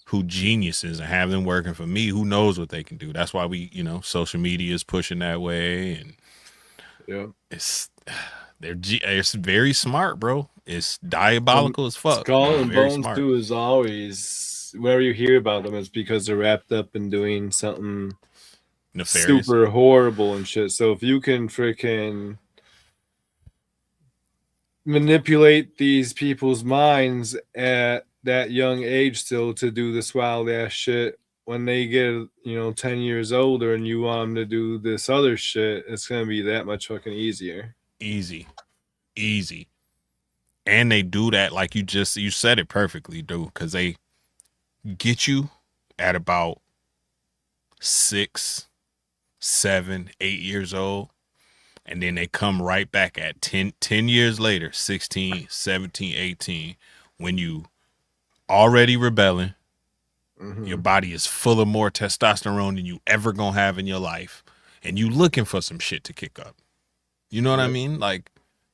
who geniuses and have them working for me, who knows what they can do. That's why we, social media is pushing that way. And it's very smart, bro. It's diabolical as fuck. Skull and Bones too is always, whenever you hear about them, it's because they're wrapped up in doing something nefarious, super horrible and shit. So if you can freaking manipulate these people's minds at that young age still to do this wild ass shit, when they get 10 years older and you want them to do this other shit, it's gonna be that much fucking easier. Easy. And they do that like you said it perfectly, dude, because they get you at about 6, 7, 8 years old, and then they come right back at 10 years later, 16, 17, 18, when you already rebelling. Your body is full of more testosterone than you ever gonna have in your life, and you looking for some shit to kick up. You know what I mean? Like,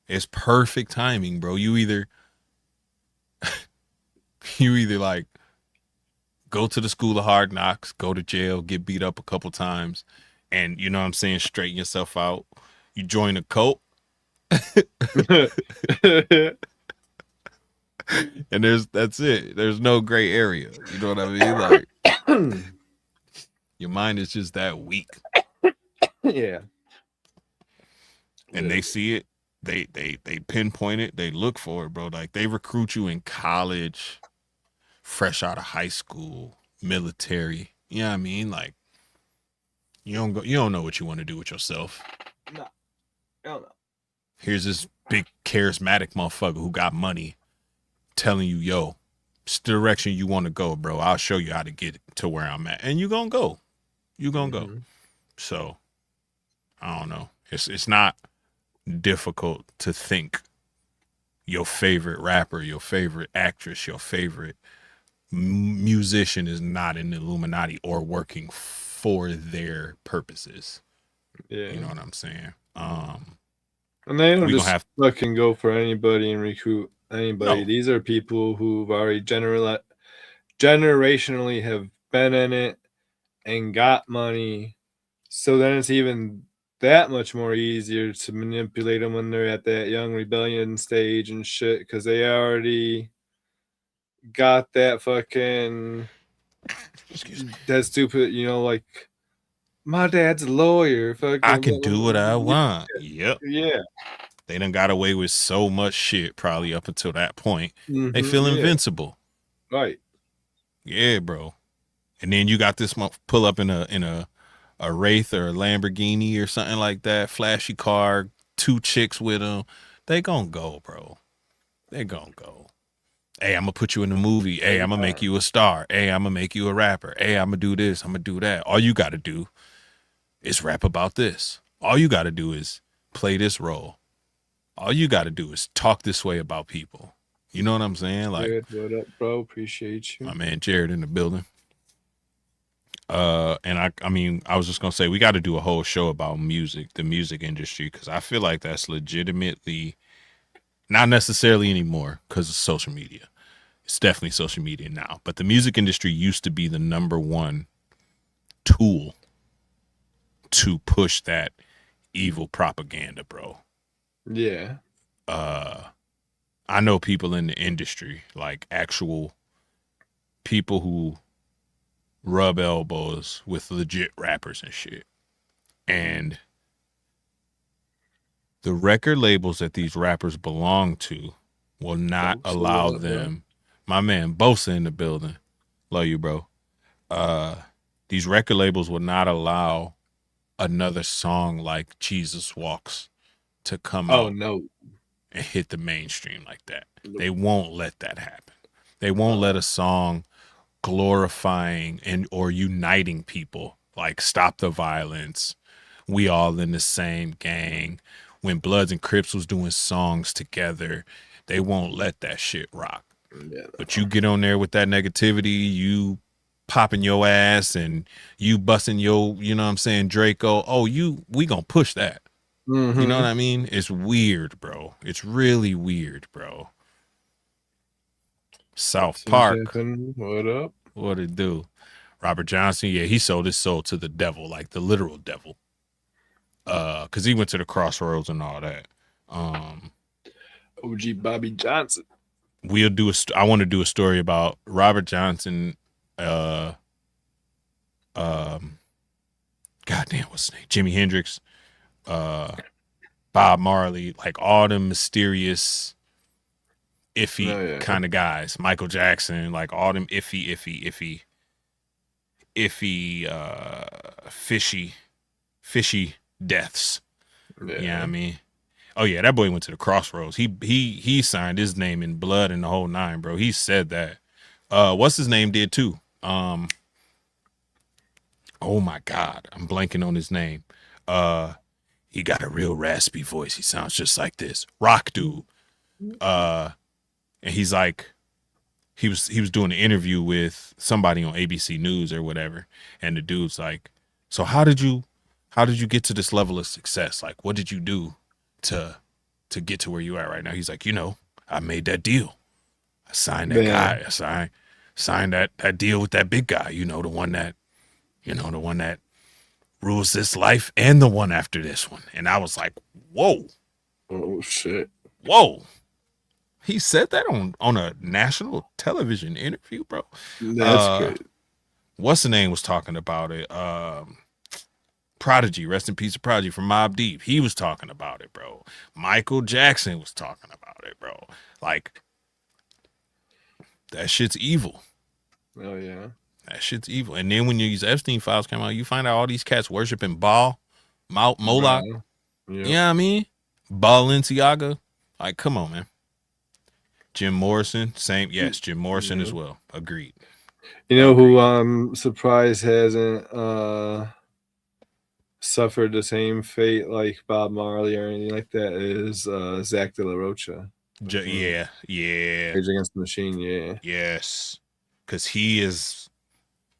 it's perfect timing, bro. You either like go to the school of hard knocks, go to jail, get beat up a couple times, and you know what I'm saying, straighten yourself out. You join a cult. And that's it. There's no gray area. You know what I mean? Like, your mind is just that weak. Yeah. And they see it. They pinpoint it. They look for it, bro. Like, they recruit you in college, fresh out of high school, military. You know what I mean? Like, you don't know what you want to do with yourself. No. Hell no. Here's this big charismatic motherfucker who got money telling you, yo, it's the direction you want to go, bro. I'll show you how to get to where I'm at. And you gonna go. Go. So, I don't know. It's not difficult to think your favorite rapper, your favorite actress, your favorite musician is not in the Illuminati or working for their purposes. Yeah. You know what I'm saying? And they don't just fucking go for anybody and recruit anybody. No. These are people who've already generationally have been in it and got money. So then it's even that much more easier to manipulate them when they're at that young rebellion stage and shit, because they already got that fucking that stupid, like, my dad's a lawyer. Fucking, I can do what I want. Yep. Yeah. They done got away with so much shit probably up until that point. They feel invincible. Right. Yeah, bro. And then you got this pull up in a Wraith or a Lamborghini or something like that, flashy car, 2 chicks with them. They gonna go, bro. They gonna go. Hey, I'm gonna put you in a movie. Hey, I'm gonna make you a star. Hey, I'm gonna make you a rapper. Hey, I'm gonna do this. I'm gonna do that. All you gotta do is rap about this. All you gotta do is play this role. All you gotta do is talk this way about people. You know what I'm saying? Like, Good. What up, bro? Appreciate you. my man Jared in the building. And I mean, I was just gonna say we got to do a whole show about music, the music industry, because I feel like that's legitimately not necessarily anymore because of social media. It's definitely social media now, but the music industry used to be the number one tool to push that evil propaganda, bro. Yeah. I know people in the industry, like actual people who rub elbows with legit rappers and shit. And the record labels that these rappers belong to will not allow them. My man Bosa in the building. Love you, bro. These record labels will not allow another song like Jesus Walks to come out no. and hit the mainstream like that. Nope. They won't let that happen. They won't let a song glorifying and or uniting people like Stop the Violence, We All in the Same Gang, when Bloods and Crips was doing songs together. They won't let that shit rock. Yeah, But you get on there with that negativity, you popping your ass and you busting your, you know what I'm saying, Draco. Oh, we gonna push that. Mm-hmm. You know what I mean? It's weird, bro. It's really weird, bro. South Park. What up? What it do? Robert Johnson, yeah, he sold his soul to the devil, like the literal devil. Cause he went to the crossroads and all that. OG Bobby Johnson. We'll do I want to do a story about Robert Johnson. Goddamn, what's his name? Jimi Hendrix, Bob Marley, like all them mysterious, iffy kind of guys. Michael Jackson, like all them iffy, fishy deaths. Yeah. You know what I mean? Oh yeah, that boy went to the crossroads. He signed his name in blood and the whole nine, bro. He said that. What's his name did too? Oh my God, I'm blanking on his name. He got a real raspy voice. He sounds just like this. Rock dude. And he's like, he was doing an interview with somebody on ABC News or whatever, and the dude's like, so how did you get to this level of success? Like, what did you do to get to where you are right now? He's like, I made that deal. I signed that guy. I signed that deal with that big guy. The one that rules this life and the one after this one. And I was like, whoa. Oh shit. Whoa. He said that on a national television interview, bro. That's great. What's the name was talking about it? Prodigy, rest in peace of Prodigy from Mobb Deep. He was talking about it, bro. Michael Jackson was talking about it, bro. Like, that shit's evil. Oh yeah. That shit's evil. And then when these Epstein files come out, you find out all these cats worshiping Baal, Moloch. Yep. You know what I mean? Balenciaga. Like, come on, man. Jim Morrison, same. Yes, Jim Morrison as well. Agreed. You know who I'm surprised hasn't suffered the same fate like Bob Marley or anything like that is Zach De La Rocha. Yeah. Rage Against the Machine, yeah. Yes. Because he is...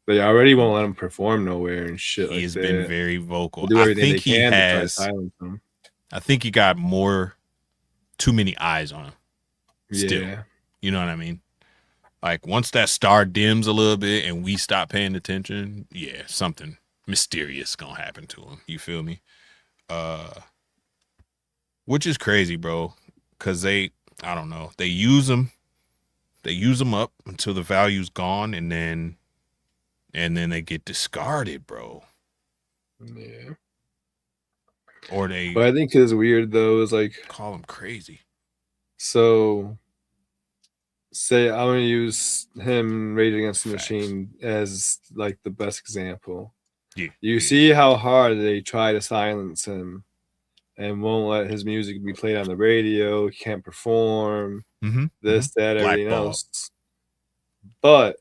They already won't let him perform nowhere and shit like that. He's been very vocal. They do everything they can to try to silence him. I think he got too many eyes on him. Still. Yeah. You know what I mean? Like, once that star dims a little bit and we stop paying attention, yeah, something mysterious gonna happen to him. You feel me? Which is crazy, bro. Because I don't know, they use them up until the value's gone, and then they get discarded, bro. Yeah. Or they... What I think is weird, though, is like... Call them crazy. So... say I'm gonna use him, Rage Against the Facts. Machine, as like the best example. Yeah. You see how hard they try to silence him and won't let his music be played on the radio. Can't perform this, that, everything else. But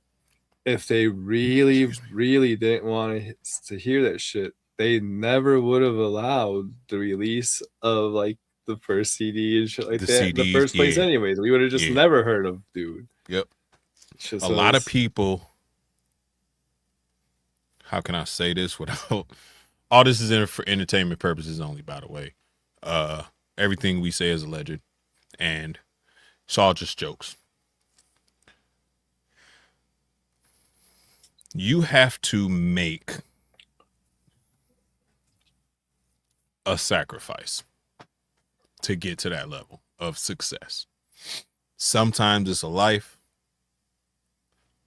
if they really, really didn't want to hear that shit, they never would have allowed the release of like the first CD and shit like that CDs, in the first place. Anyways, we would have just never heard of dude. Yep. A lot of people. How can I say this without? All this is for entertainment purposes only, by the way. Everything we say is alleged, and it's all just jokes. You have to make a sacrifice to get to that level of success. Sometimes it's a life.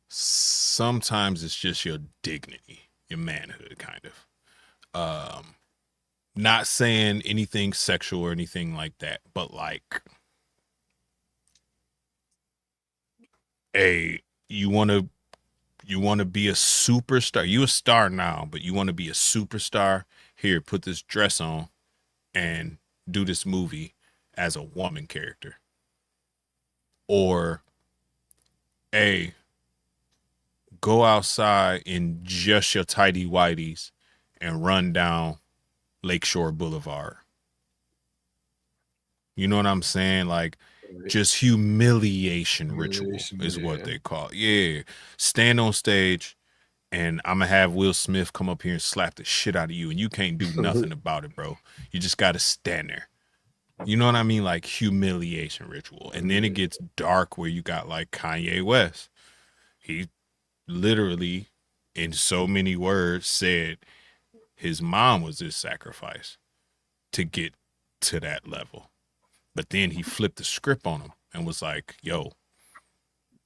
Sometimes it's just your dignity, your manhood, kind of. Not saying anything sexual or anything like that, but like, you want to be a superstar. You a star now, but you want to be a superstar. Here, put this dress on and do this movie as a woman character. Or go outside in just your tidy whities and run down Lakeshore Boulevard. You know what I'm saying? Like, just humiliation ritual is what they call it. Yeah. Stand on stage and I'm going to have Will Smith come up here and slap the shit out of you, and you can't do nothing about it, bro. You just got to stand there. You know what I mean? Like, humiliation ritual. And then it gets dark where you got like Kanye West. He literally, in so many words, said his mom was his sacrifice to get to that level. But then he flipped the script on him and was like, yo,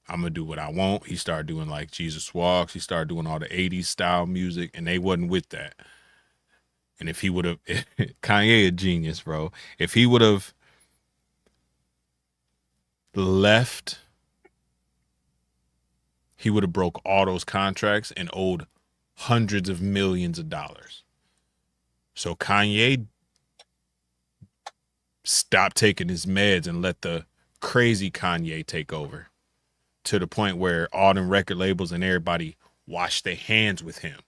I'm going to do what I want. He started doing like Jesus Walks. He started doing all the 80s style music, and they wasn't with that. And if he would have, Kanye a genius, bro. If he would have left, he would have broke all those contracts and owed hundreds of millions of dollars. So Kanye stopped taking his meds and let the crazy Kanye take over, to the point where all them record labels and everybody washed their hands with him.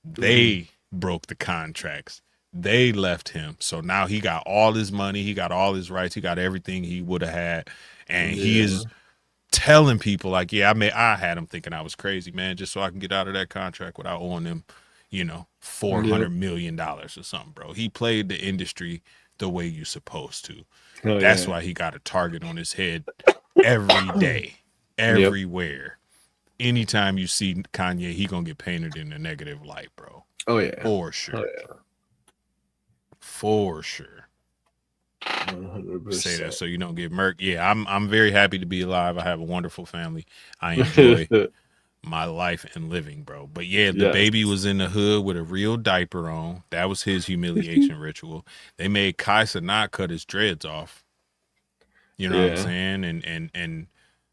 They broke the contracts. They left him. So now he got all his money. He got all his rights. He got everything he would have had. And he is telling people like, yeah, I had him thinking I was crazy, man, just so I can get out of that contract without owing them, $400 million or something, bro. He played the industry the way you're supposed to. That's why he got a target on his head every day, everywhere. Anytime you see Kanye, he gonna get painted in a negative light, bro. Oh yeah, for sure. For sure. 100%. Say that so you don't get murked. Yeah, I'm very happy to be alive. I have a wonderful family. I enjoy my life and living, bro. But yeah, the baby was in the hood with a real diaper on. That was his humiliation ritual. They made Kaisa not cut his dreads off. You know what I'm saying? And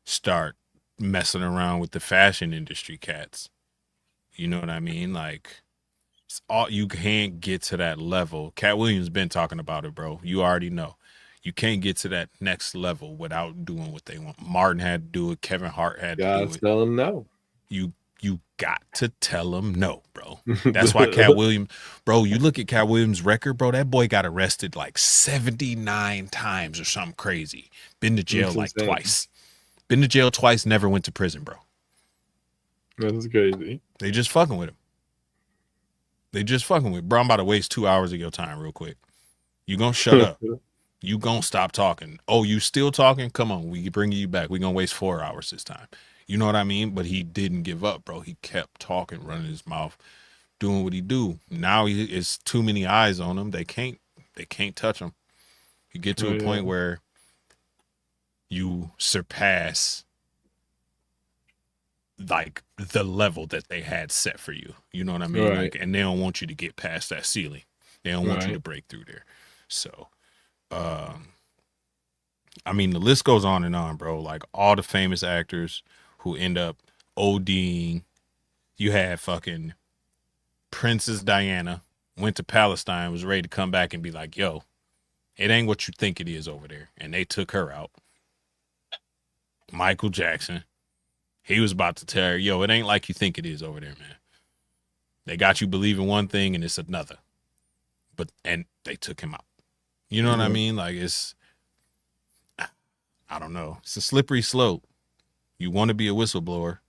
start messing around with the fashion industry cats. You know what I mean? Like, you can't get to that level. Cat Williams been talking about it, bro. You already know. You can't get to that next level without doing what they want. Martin had to do it. Kevin Hart had to do it. Tell him no. You got to tell him no, bro. That's why Cat Williams, bro, you look at Cat Williams' record, bro, that boy got arrested like 79 times or something crazy. Been to jail like twice. Been to jail twice, never went to prison, bro. That's crazy. They just fucking with him. Bro, I'm about to waste 2 hours of your time real quick. You gonna shut up. You gonna stop talking. Oh, you still talking? Come on, we bring you back. We gonna waste 4 hours this time. You know what I mean? But he didn't give up, bro. He kept talking, running his mouth, doing what he do. Now it's too many eyes on him. They can't touch him. You get to a point where you surpass like the level that they had set for you. You know what I mean? Like, and they don't want you to get past that ceiling. They don't want you to break through there. So I mean, the list goes on, bro. Like all the famous actors who end up ODing. You had fucking Princess Diana went to Palestine, was ready to come back and be like, yo, it ain't what you think it is over there. And they took her out. Michael Jackson, he was about to tell her, yo, it ain't like you think it is over there, man. They got you believing one thing and it's another. And they took him out. You know what I mean? Like I don't know. It's a slippery slope. You want to be a whistleblower,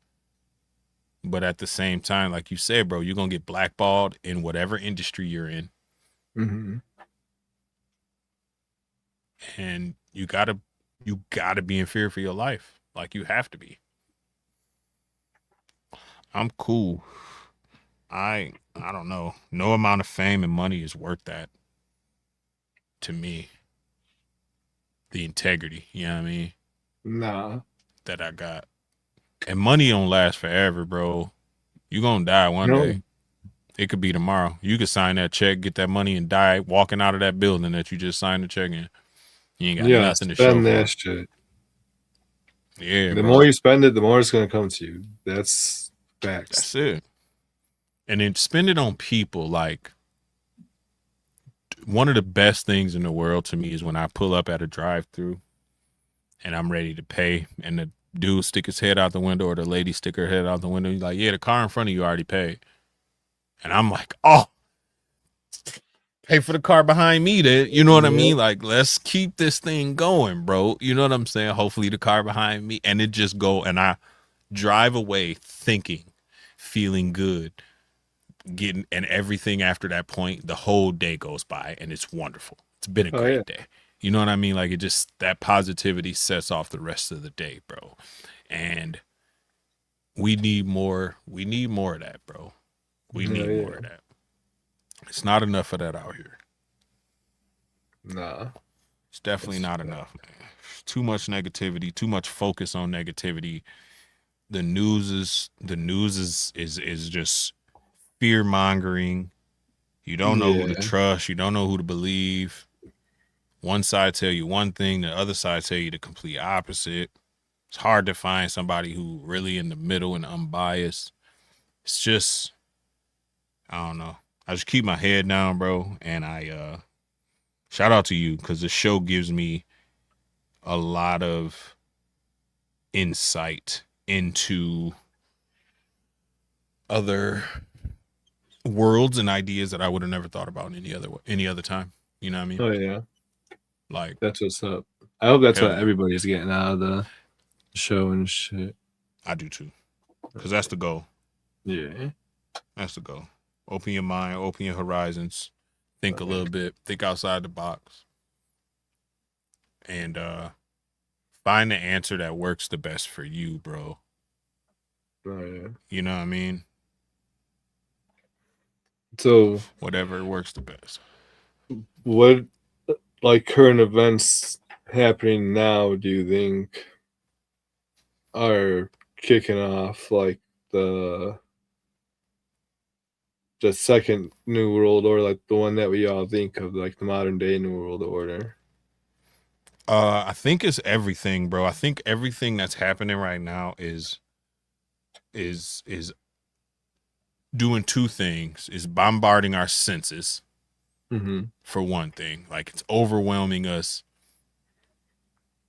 but at the same time, like you said, bro, you're going to get blackballed in whatever industry you're in. Mm-hmm. And you gotta be in fear for your life. Like you have to be. I'm cool. I don't know. No amount of fame and money is worth that to me. The integrity, you know what I mean? Nah. That I got. And money don't last forever, bro. You gonna die one day. It could be tomorrow. You could sign that check, get that money, and die walking out of that building that you just signed the check in. You ain't got nothing to show spend that for. Shit. Yeah, the bro. more you spend it, the more it's gonna come to you. That's facts. That's it. And then spend it on people. Like one of the best things in the world to me is when I pull up at a drive-through and I'm ready to pay, and the dude stick his head out the window or the lady stick her head out the window. He's like, yeah, the car in front of you already paid. And I'm like, oh, pay for the car behind me then. You know what I mean? Like, let's keep this thing going, bro. You know what I'm saying? Hopefully the car behind me. And it just go, and I drive away thinking, feeling good, getting, and everything after that point, the whole day goes by and it's wonderful. It's been a great day. You know what I mean? Like, it just, that positivity sets off the rest of the day, bro. And we need more of that, bro. We need more of that. It's not enough of that out here. Nah. It's definitely not enough, man. Too much negativity, too much focus on negativity. The news is just fear mongering. You don't know who to trust, you don't know who to believe. One side tell you one thing, the other side tell you the complete opposite. It's hard to find somebody who really in the middle and unbiased. It's just, I don't know. I just keep my head down, bro, and I shout out to you because the show gives me a lot of insight into other worlds and ideas that I would have never thought about any other time. You know what I mean? Oh yeah. Like, that's what's up. I hope that's what everybody's getting out of the show and shit. I do too. Because that's the goal. Yeah. That's the goal. Open your mind, open your horizons, think a little bit, think outside the box. And find the answer that works the best for you, bro. Oh yeah. You know what I mean? So whatever works the best. What, like, current events happening now do you think are kicking off like the second New World Order, like the one that we all think of, like the modern day New World Order? I think it's everything, bro. I think everything that's happening right now is doing two things. Is bombarding our senses, for one thing. Like, it's overwhelming us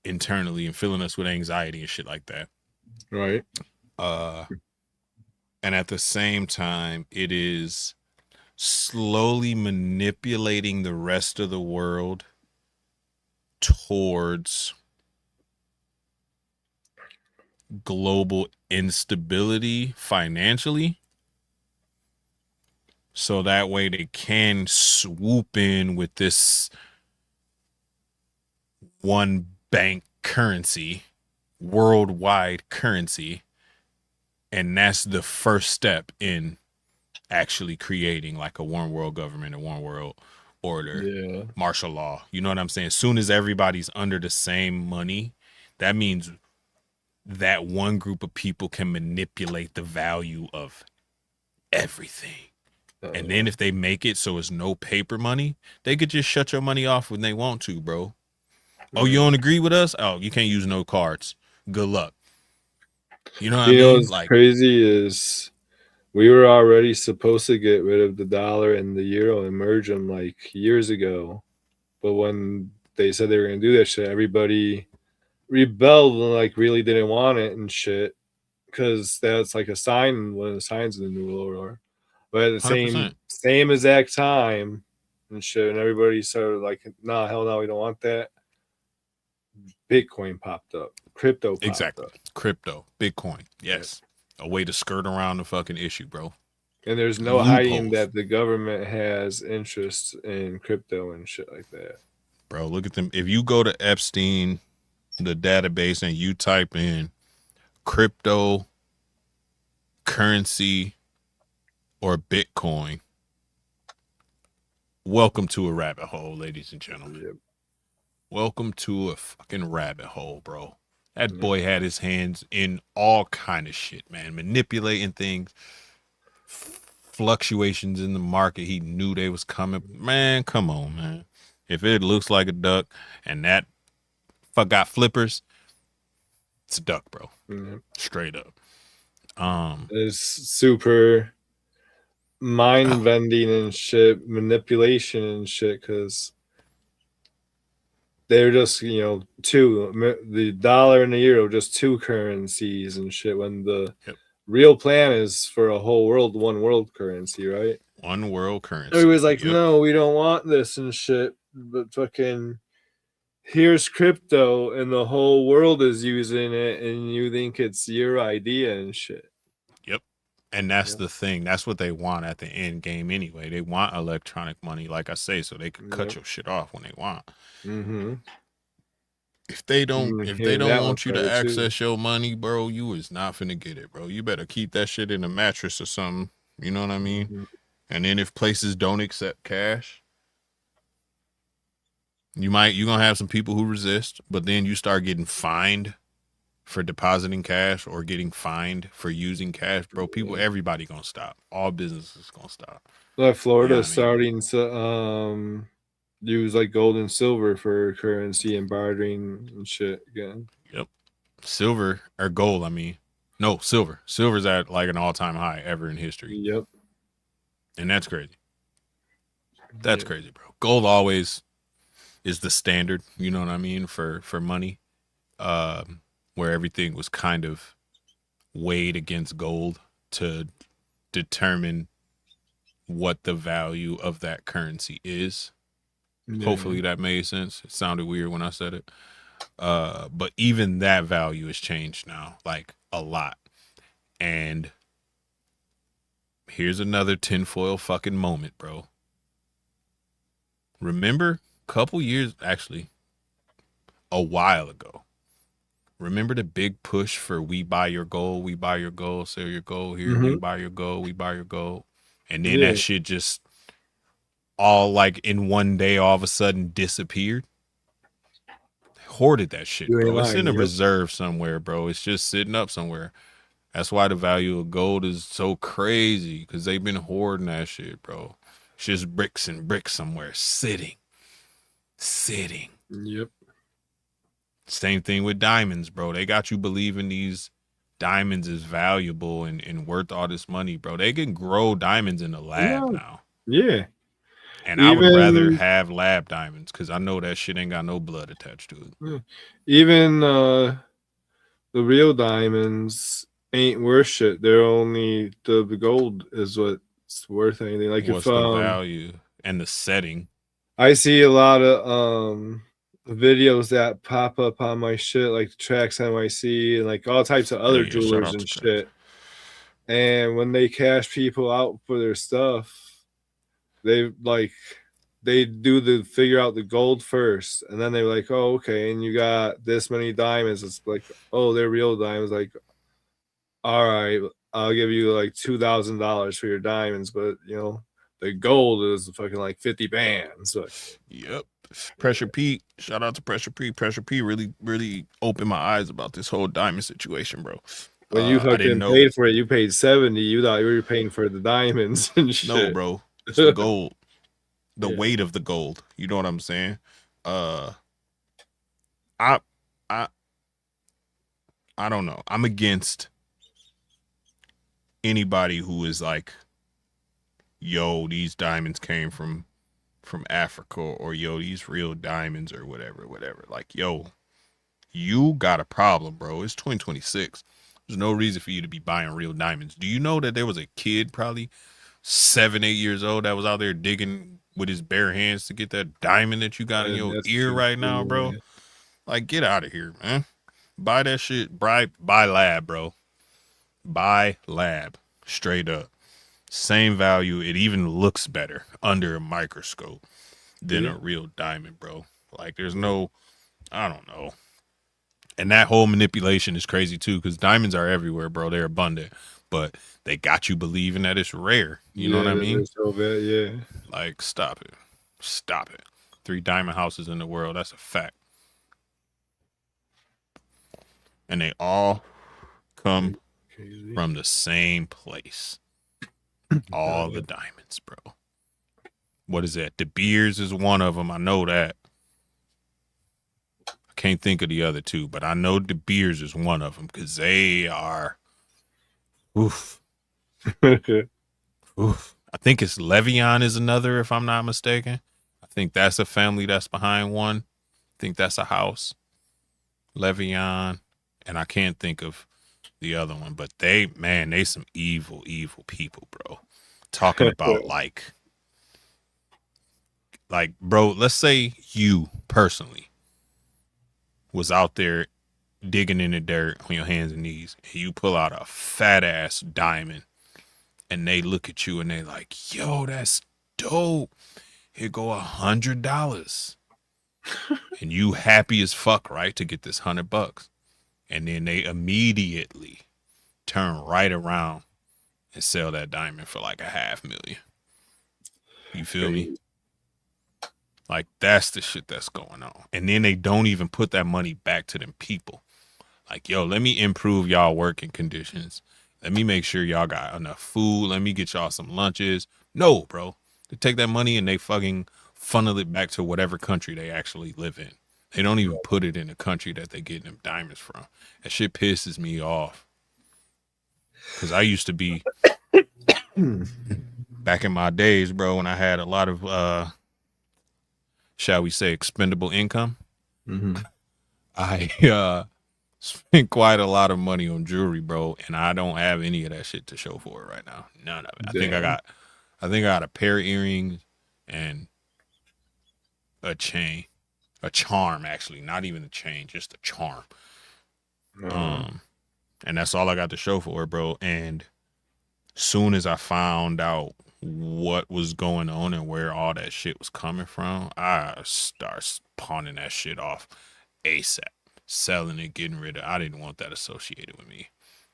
internally and filling us with anxiety and shit like that. Right. And at the same time, it is slowly manipulating the rest of the world towards global instability financially, so that way they can swoop in with this one bank currency, worldwide currency, and that's the first step in actually creating like a one world government, a one world order, martial law. You know what I'm saying? As soon as everybody's under the same money, that means that one group of people can manipulate the value of everything. And then if they make it so it's no paper money, they could just shut your money off when they want to, bro. Oh, you don't agree with us? Oh, you can't use no cards. Good luck. You know what I You know mean? what's crazy is we were already supposed to get rid of the dollar and the euro and merge them like years ago. But when they said they were going to do that shit, everybody rebelled and like really didn't want it and shit. Because that's like a sign, one of the signs of the new world order. But at the 100%. same exact time and shit, and everybody started like, nah, hell no, we don't want that. Bitcoin popped up, crypto popped Exactly. up. Crypto, Bitcoin. Yes. A way to skirt around the fucking issue, bro. And there's no hiding that the government has interest in crypto and shit like that. Bro, look at them. If you go to Epstein, the database, and you type in crypto, currency, or Bitcoin, welcome to a rabbit hole, ladies and gentlemen. Yep. Welcome to a fucking rabbit hole, bro. That boy had his hands in all kind of shit, man. Manipulating things, fluctuations in the market. He knew they was coming. Man, come on, man. If it looks like a duck and that fuck got flippers, it's a duck, bro. Straight up. It's super mind bending and shit, manipulation and shit, because they're just, you know, the dollar and the euro, just two currencies and shit, when the real plan is for a whole world, one world currency, right? One world currency. Everybody's like, no, we don't want this and shit, but fucking here's crypto and the whole world is using it and you think it's your idea and shit. Yep. And that's the thing. That's what they want at the end game anyway. They want electronic money, like I say, so they could cut your shit off when they want. If they don't want you to access your money, bro, you is not finna get it, bro. You better keep that shit in a mattress or something. You know what I mean? And then if places don't accept cash, you're gonna have some people who resist, but then you start getting fined for depositing cash or getting fined for using cash, bro. Everybody gonna stop. All businesses gonna stop. Like Florida starting to use like gold and silver for currency and bartering and shit again. Yep. Silver or gold, I mean. No, silver. Silver's at like an all-time high ever in history. Yep. And that's crazy. That's crazy, bro. Gold always is the standard, you know what I mean, for money. Where everything was kind of weighed against gold to determine what the value of that currency is. Hopefully that made sense. It sounded weird when I said it. But even that value has changed now, like a lot. And here's another tinfoil fucking moment, bro. Remember a while ago, remember the big push for we buy your gold, sell your gold here, we buy your gold. And then that shit just all like in one day, all of a sudden disappeared. Hoarded that shit, bro. It's in a reserve somewhere, bro. It's just sitting up somewhere. That's why the value of gold is so crazy, because they've been hoarding that shit, bro. It's just bricks and bricks somewhere sitting. Yep. Same thing with diamonds, bro. They got you believing these diamonds is valuable and worth all this money, bro. They can grow diamonds in the lab now. Yeah. And I would rather have lab diamonds, because I know that shit ain't got no blood attached to it. Even the real diamonds ain't worth shit. They're only the gold is what's worth anything. Like what's the value and the setting? I see a lot of videos that pop up on my shit, like Tracks NYC and like all types of other jewelers and shit. And when they cash people out for their stuff, they do the figure out the gold first, and then they're like, oh, okay, and you got this many diamonds. It's like, oh, they're real diamonds. Like, all right, I'll give you like $2,000 for your diamonds, but you know, the gold is fucking like 50 bands. Like, yep. Pressure Pete, shout out to Pressure Pete. Pressure Pete really opened my eyes about this whole diamond situation, bro. When you fucking paid for it, you paid 70. You thought you were paying for the diamonds and shit. No, bro, it's the gold, the weight of the gold. You know what I'm saying? I I I don't know. I'm against anybody who is like, yo, these diamonds came from Africa, or yo, these real diamonds, or whatever. Like, yo, you got a problem, bro. It's 2026. There's no reason for you to be buying real diamonds. Do you know that there was a kid, probably 7, 8 years old, that was out there digging with his bare hands to get that diamond that you got in And your that's ear true right now, too. bro? Like, get out of here, man. Buy that shit. Buy lab, bro. Buy lab. Straight up. Same value. It even looks better under a microscope than Yeah. a real diamond, bro. Like, there's no, I don't know. And that whole manipulation is crazy too, because diamonds are everywhere, bro. They're abundant, but they got you believing that it's rare. You know what Yeah, I mean? that's so bad. Yeah. Like, stop it. Stop it. 3 diamond houses in the world. That's a fact. And they all come Crazy. from the same place. All the diamonds, bro. What is that? De Beers is one of them. I know that. I can't think of the other two, but I know De Beers is one of them, because they are. Oof. Oof. I think it's Levion is another, if I'm not mistaken. I think that's a family that's behind one. I think that's a house. Levion. And I can't think of the other one, but they some evil people, bro. Talking about like, bro, let's say you personally was out there digging in the dirt on your hands and knees, and you pull out a fat ass diamond, and they look at you and they like, yo, that's dope. Here go $100. And you happy as fuck, right, to get this $100. And then they immediately turn right around and sell that diamond for like $500,000. You feel me? Like, that's the shit that's going on. And then they don't even put that money back to them people. Like, yo, let me improve y'all working conditions. Let me make sure y'all got enough food. Let me get y'all some lunches. No, bro. They take that money and they fucking funnel it back to whatever country they actually live in. They don't even put it in the country that they get them diamonds from. That shit pisses me off. Because I used to be, back in my days, bro, when I had a lot of, shall we say, expendable income, I spent quite a lot of money on jewelry, bro, and I don't have any of that shit to show for it right now. None of it. I think I got a pair of earrings and a chain, a charm, actually, not even a chain, just a charm. And that's all I got to show for it, bro. And soon as I found out what was going on and where all that shit was coming from, I start pawning that shit off ASAP, selling it, getting rid of it. I didn't want that associated with me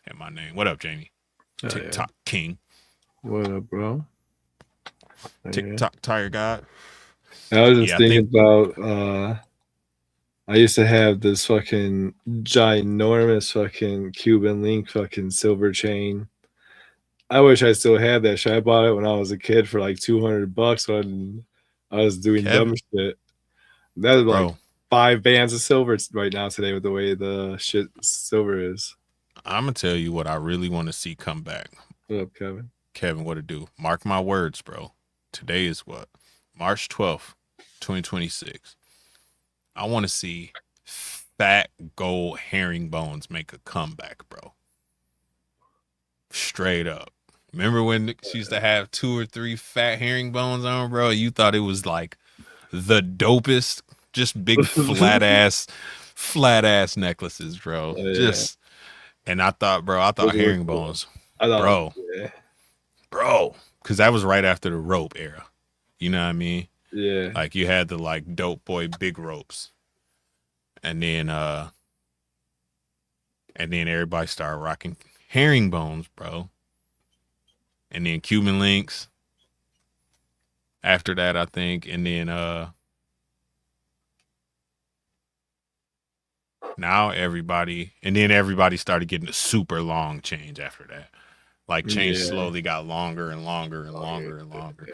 and my name. What up, Jamie? TikTok King. What up, bro? TikTok Tire God. I was just thinking about I used to have this fucking ginormous fucking Cuban link fucking silver chain. I wish I still had that shit. I bought it when I was a kid for like $200 when I was doing dumb shit. That was like 5 bands of silver right now today with the way the shit silver is. I'm gonna tell you what I really want to see come back. What up, Kevin? Kevin, what it do? Mark my words, bro. Today is what? March 12th, 2026. I want to see fat gold herringbones make a comeback, bro. Straight up. Remember when she used to have 2 or 3 fat herringbones on, bro? You thought it was like the dopest, just big flat ass necklaces, bro. Just, and I thought herringbones, bro, because that was right after the rope era. You know what I mean? Yeah. Like, you had the like dope boy big ropes, and then everybody started rocking herringbones, bro. And then Cuban links after that, I think. And then now everybody started getting a super long change after that. Like, change slowly got longer and longer and longer and longer.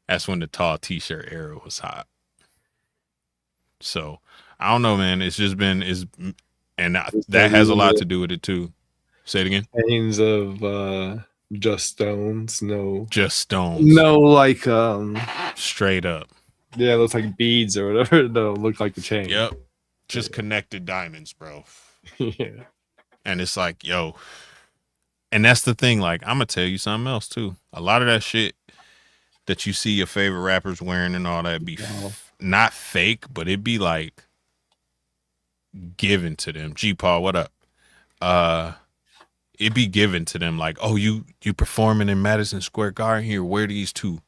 That's when the tall t-shirt era was hot. So I don't know, man. It's just been and It's that like has a even lot the to do with it too. Say it again. chains of just stones, Just stones, no, like straight up. yeah, it looks like beads or whatever. No, look like the chain. Yep, just connected diamonds, bro. Yeah. And it's like, yo, and that's the thing. Like, I'm gonna tell you something else too. A lot of that shit that you see your favorite rappers wearing and all that be not fake, but it be like given to them. G Paul, what up? It be given to them like, oh, you performing in Madison Square Garden here, wear these two.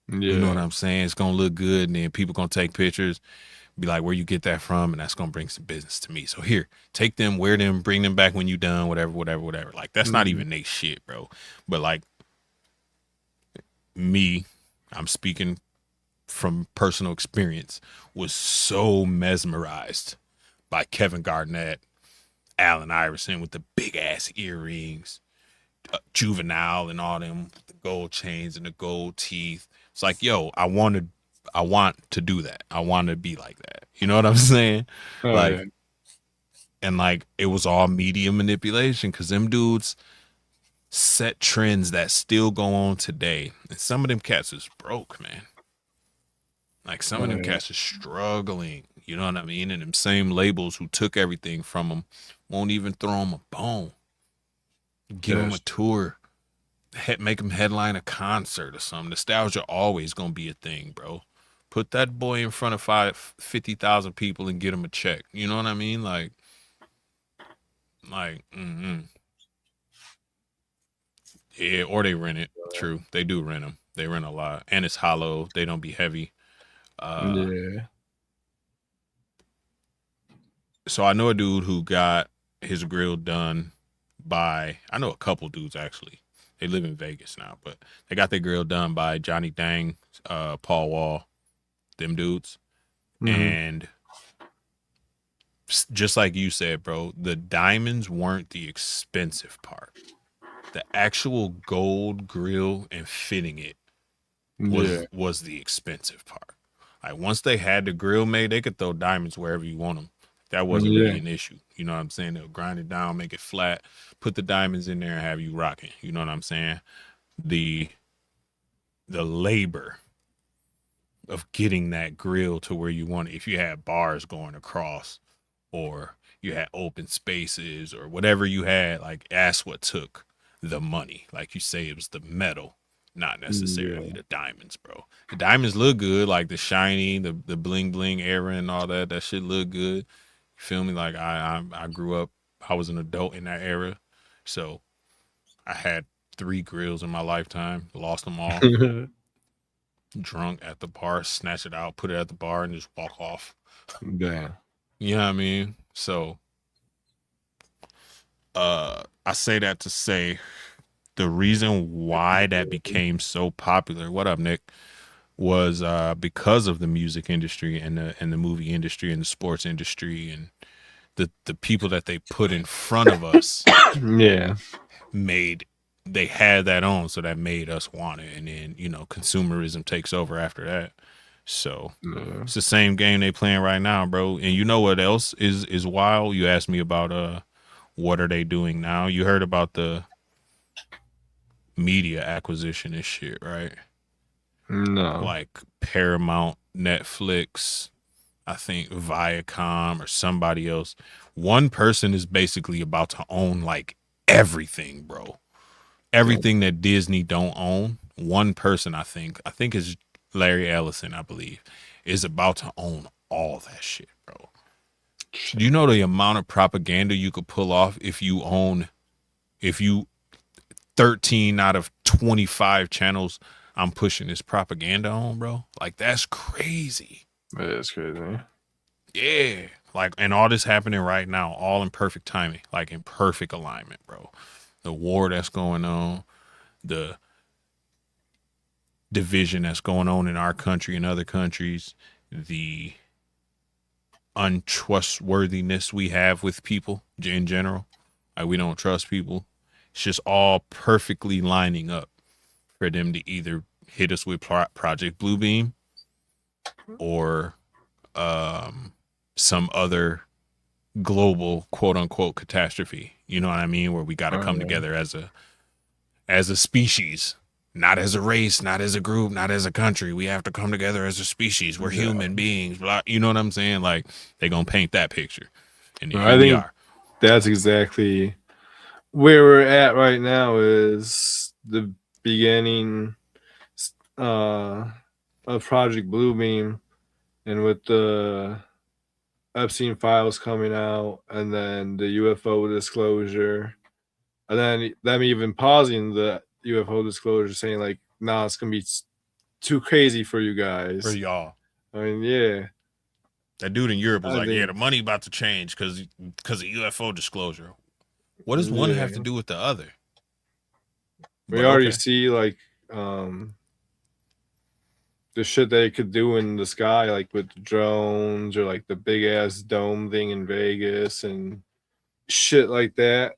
You know what Yeah. I'm saying? It's gonna look good, and then people gonna take pictures, be like, where you get that from, and that's gonna bring some business to me. So here, take them, wear them, bring them back when you done, whatever. Like, that's not even they shit, bro. But like me, I'm speaking from personal experience, was so mesmerized by Kevin Garnett, Allen Iverson with the big ass earrings, Juvenile and all them, the gold chains and the gold teeth. It's like, yo, I want to do that. I want to be like that. You know what I'm saying? Oh, Like, yeah. and like, it was all media manipulation because them dudes set trends that still go on today. And some of them cats is broke, man. Like, some of them cats are struggling. You know what I mean? And them same labels who took everything from them won't even throw them a bone. Give them a tour. Make them headline a concert or something. Nostalgia always gonna be a thing, bro. Put that boy in front of 50,000 people and get him a check. You know what I mean? Like, yeah, or they rent it. True, they do rent them. They rent a lot, and it's hollow. They don't be heavy. Yeah. So I know a dude who got his grill done by, I know a couple dudes actually. They live in Vegas now, but they got their grill done by Johnny Dang, Paul Wall, them dudes. And just like you said, bro, the diamonds weren't the expensive part. The actual gold grill and fitting it was the expensive part. Like, once they had the grill made, they could throw diamonds wherever you want them. That wasn't really an issue. You know what I'm saying? They'll grind it down, make it flat, put the diamonds in there, and have you rocking. You know what I'm saying? The labor of getting that grill to where you want it, if you had bars going across or you had open spaces or whatever you had, like, that's what took the money. Like you say, it was the metal, not necessarily the diamonds, bro. The diamonds look good, like the shiny, the bling bling era and all that. That shit look good. You feel me? Like, I grew up, I was an adult in that era, so I had 3 grills in my lifetime. Lost them all. Drunk at the bar, snatch it out, put it at the bar, and just walk off. Damn. You know what I mean? So, I say that to say the reason why that became so popular. What up, Nick? Was because of the music industry and the movie industry and the sports industry and the people that they put in front of us. They had that on, so that made us want it, and then, you know, consumerism takes over after that. So it's the same game they playing right now, bro. And you know what else is wild? You asked me about what are they doing now? You heard about the media acquisition and shit, right? No. Like Paramount, Netflix, I think Viacom or somebody else. One person is basically about to own like everything, bro. Everything that Disney don't own. One person, I think is Larry Ellison, I believe, is about to own all that shit, bro. Do you know the amount of propaganda you could pull off if you 13 out of 25 channels I'm pushing this propaganda on, bro? Like, that's crazy. It is crazy. Yeah. Like, and all this happening right now, all in perfect timing, like in perfect alignment, bro. The war that's going on, the division that's going on in our country and other countries, the untrustworthiness we have with people in general. Like, we don't trust people. It's just all perfectly lining up for them to either hit us with Project Bluebeam or some other global quote unquote catastrophe. You know what I mean? Where we got to come together as a species, not as a race, not as a group, not as a country. We have to come together as a species. We're human beings. Blah, you know what I'm saying? Like they gonna paint that picture, and here we are. That's exactly where we're at right now. Is the beginning of Project Bluebeam, and with the Epstein files coming out, and then the UFO disclosure, and then them even pausing the UFO disclosure, saying like, "Nah, it's gonna be too crazy for you guys, For y'all." I mean, yeah. That dude in Europe was like, "Yeah, the money about to change because of UFO disclosure." What does one have to do with the other? We already see like the shit they could do in the sky, like with drones or like the big ass dome thing in Vegas and shit like that.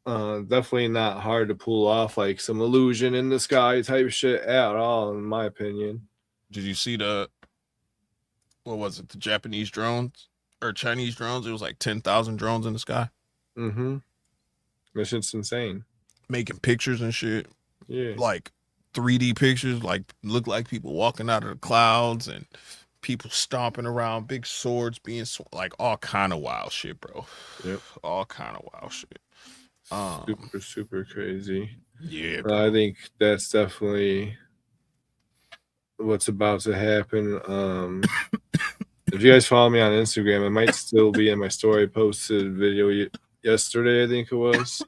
Definitely not hard to pull off like some illusion in the sky type shit at all, in my opinion. Did you see what was it, the Japanese drones or Chinese drones? It was like 10,000 drones in the sky. Mm-hmm. That shit's insane. Making pictures and shit. Yeah. Like 3D pictures, like look like people walking out of the clouds and people stomping around, big swords being like all kind of wild shit, bro. Yep. All kind of wild shit. Super crazy. Yeah, bro. I think that's definitely what's about to happen. If you guys follow me on Instagram, it might still be in my story. I posted a video yesterday, I think it was.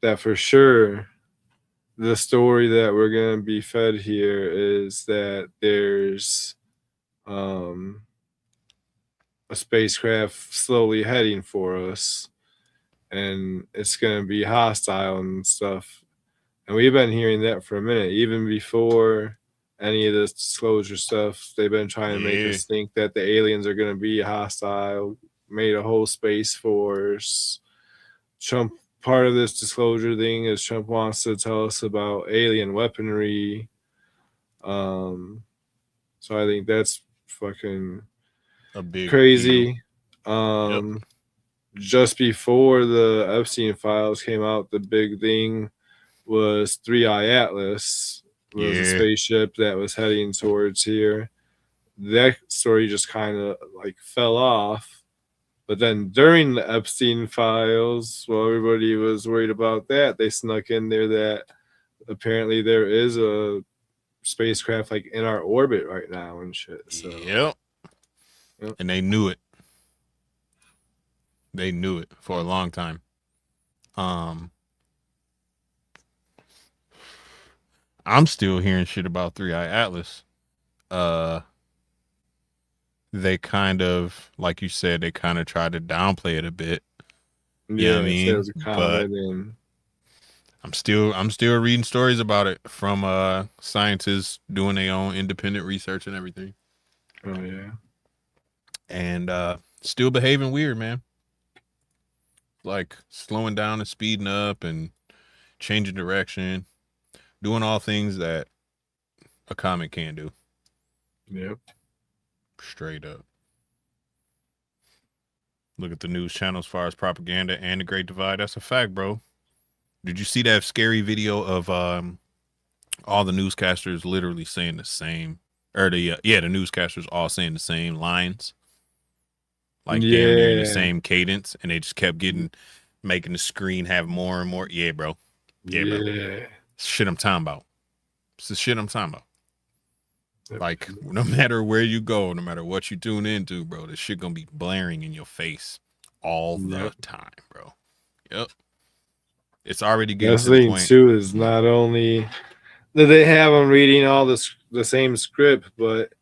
That for sure, the story that we're gonna be fed here is that there's a spacecraft slowly heading for us, and it's gonna be hostile and stuff. And we've been hearing that for a minute, even before any of this disclosure stuff. They've been trying to make us think that the aliens are going to be hostile, made a whole space force. Trump, part of this disclosure thing is Trump wants to tell us about alien weaponry. So I think that's fucking a big crazy. Just before the Epstein files came out, the big thing was 3i Atlas, was a spaceship that was heading towards here. That story just kind of like fell off. But then during the Epstein files, while everybody was worried about that, they snuck in there that apparently there is a spacecraft like in our orbit right now and shit. So yep. And they knew it. They knew it for a long time. I'm still hearing shit about 3i Atlas. They kind of, like you said, they kind of tried to downplay it a bit. Yeah, you know what I mean? It was a but I'm still reading stories about it from scientists doing their own independent research and everything. Oh yeah. And still behaving weird, man. Like slowing down and speeding up and changing direction. Doing all things that a comet can do. Yep. Straight up. Look at the news channel as far as propaganda and the Great Divide. That's a fact, bro. Did you see that scary video of all the newscasters literally saying the same, or the newscasters all saying the same lines, like damn near the same cadence, and they just kept making the screen have more and more. Yeah, bro. Bro. Shit I'm talking about. It's the shit I'm talking about. Like, no matter where you go, no matter what you tune into, bro, this shit gonna be blaring in your face all the time, bro. Yep. It's already getting to the point. Too is not only that they have them reading all the same script, but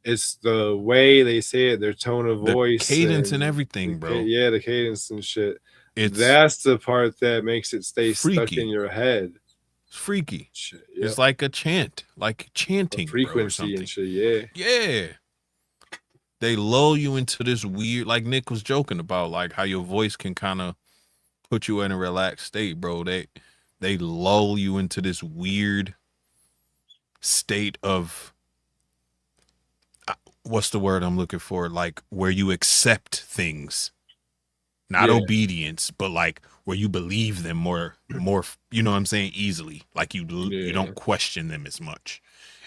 it's the way they say it, their tone of voice, cadence and everything, bro. Yeah, the cadence and shit. That's the part that makes it stay stuck in your head. It's freaky. Shit, yep. It's like a chant, like chanting, frequency and shit. Yeah. They lull you into this weird, like Nick was joking about, like how your voice can kind of put you in a relaxed state, bro. They lull you into this weird state of what's the word I'm looking for? Like where you accept things, not Yeah. obedience, but like where you believe them more. You know what I'm saying? Easily, like you Yeah. don't question them as much.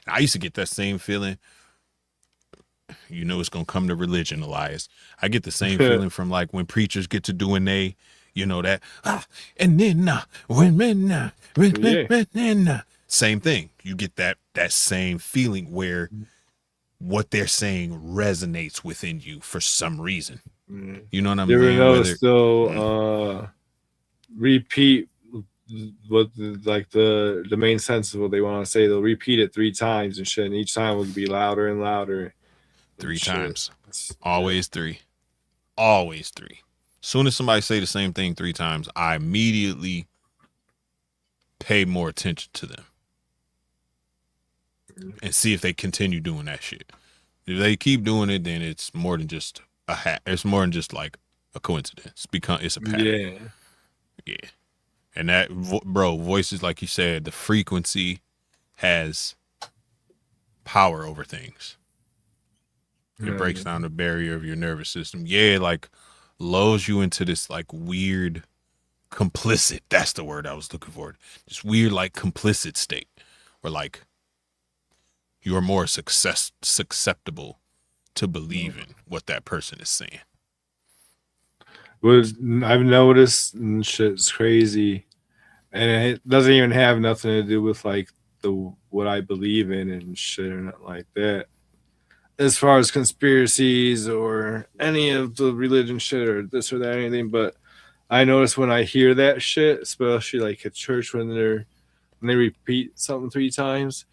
And I used to get that same feeling. You know, it's gonna come to religion, Elias. I get the same feeling from like when preachers get to doing they, you know that, and then Yeah. same thing. You get that same feeling where what they're saying resonates within you for some reason. You know what I'm You ever saying? notice Whether they'll repeat what the main sense of what they want to say? They'll repeat it 3 times and shit, and each time will be louder and louder and three shit. times, Yeah. always three, always three. Soon as somebody say the same thing 3 times, I immediately pay more attention to them and see if they continue doing that shit. If they keep doing it, then it's more than just a hat. It's more than just like a coincidence. It's a pattern. Yeah. Yeah. And that, bro, voices, like you said, the frequency has power over things. It breaks down the barrier of your nervous system. Yeah, like lulls you into this like weird complicit. That's the word I was looking for. This weird like complicit state where like you are more susceptible to believing what that person is saying. What I've noticed, and shit's crazy, and it doesn't even have nothing to do with like what I believe in and shit or nothing like that. As far as conspiracies or any of the religion shit or this or that or anything, but I notice when I hear that shit, especially like at church when they repeat something 3 times,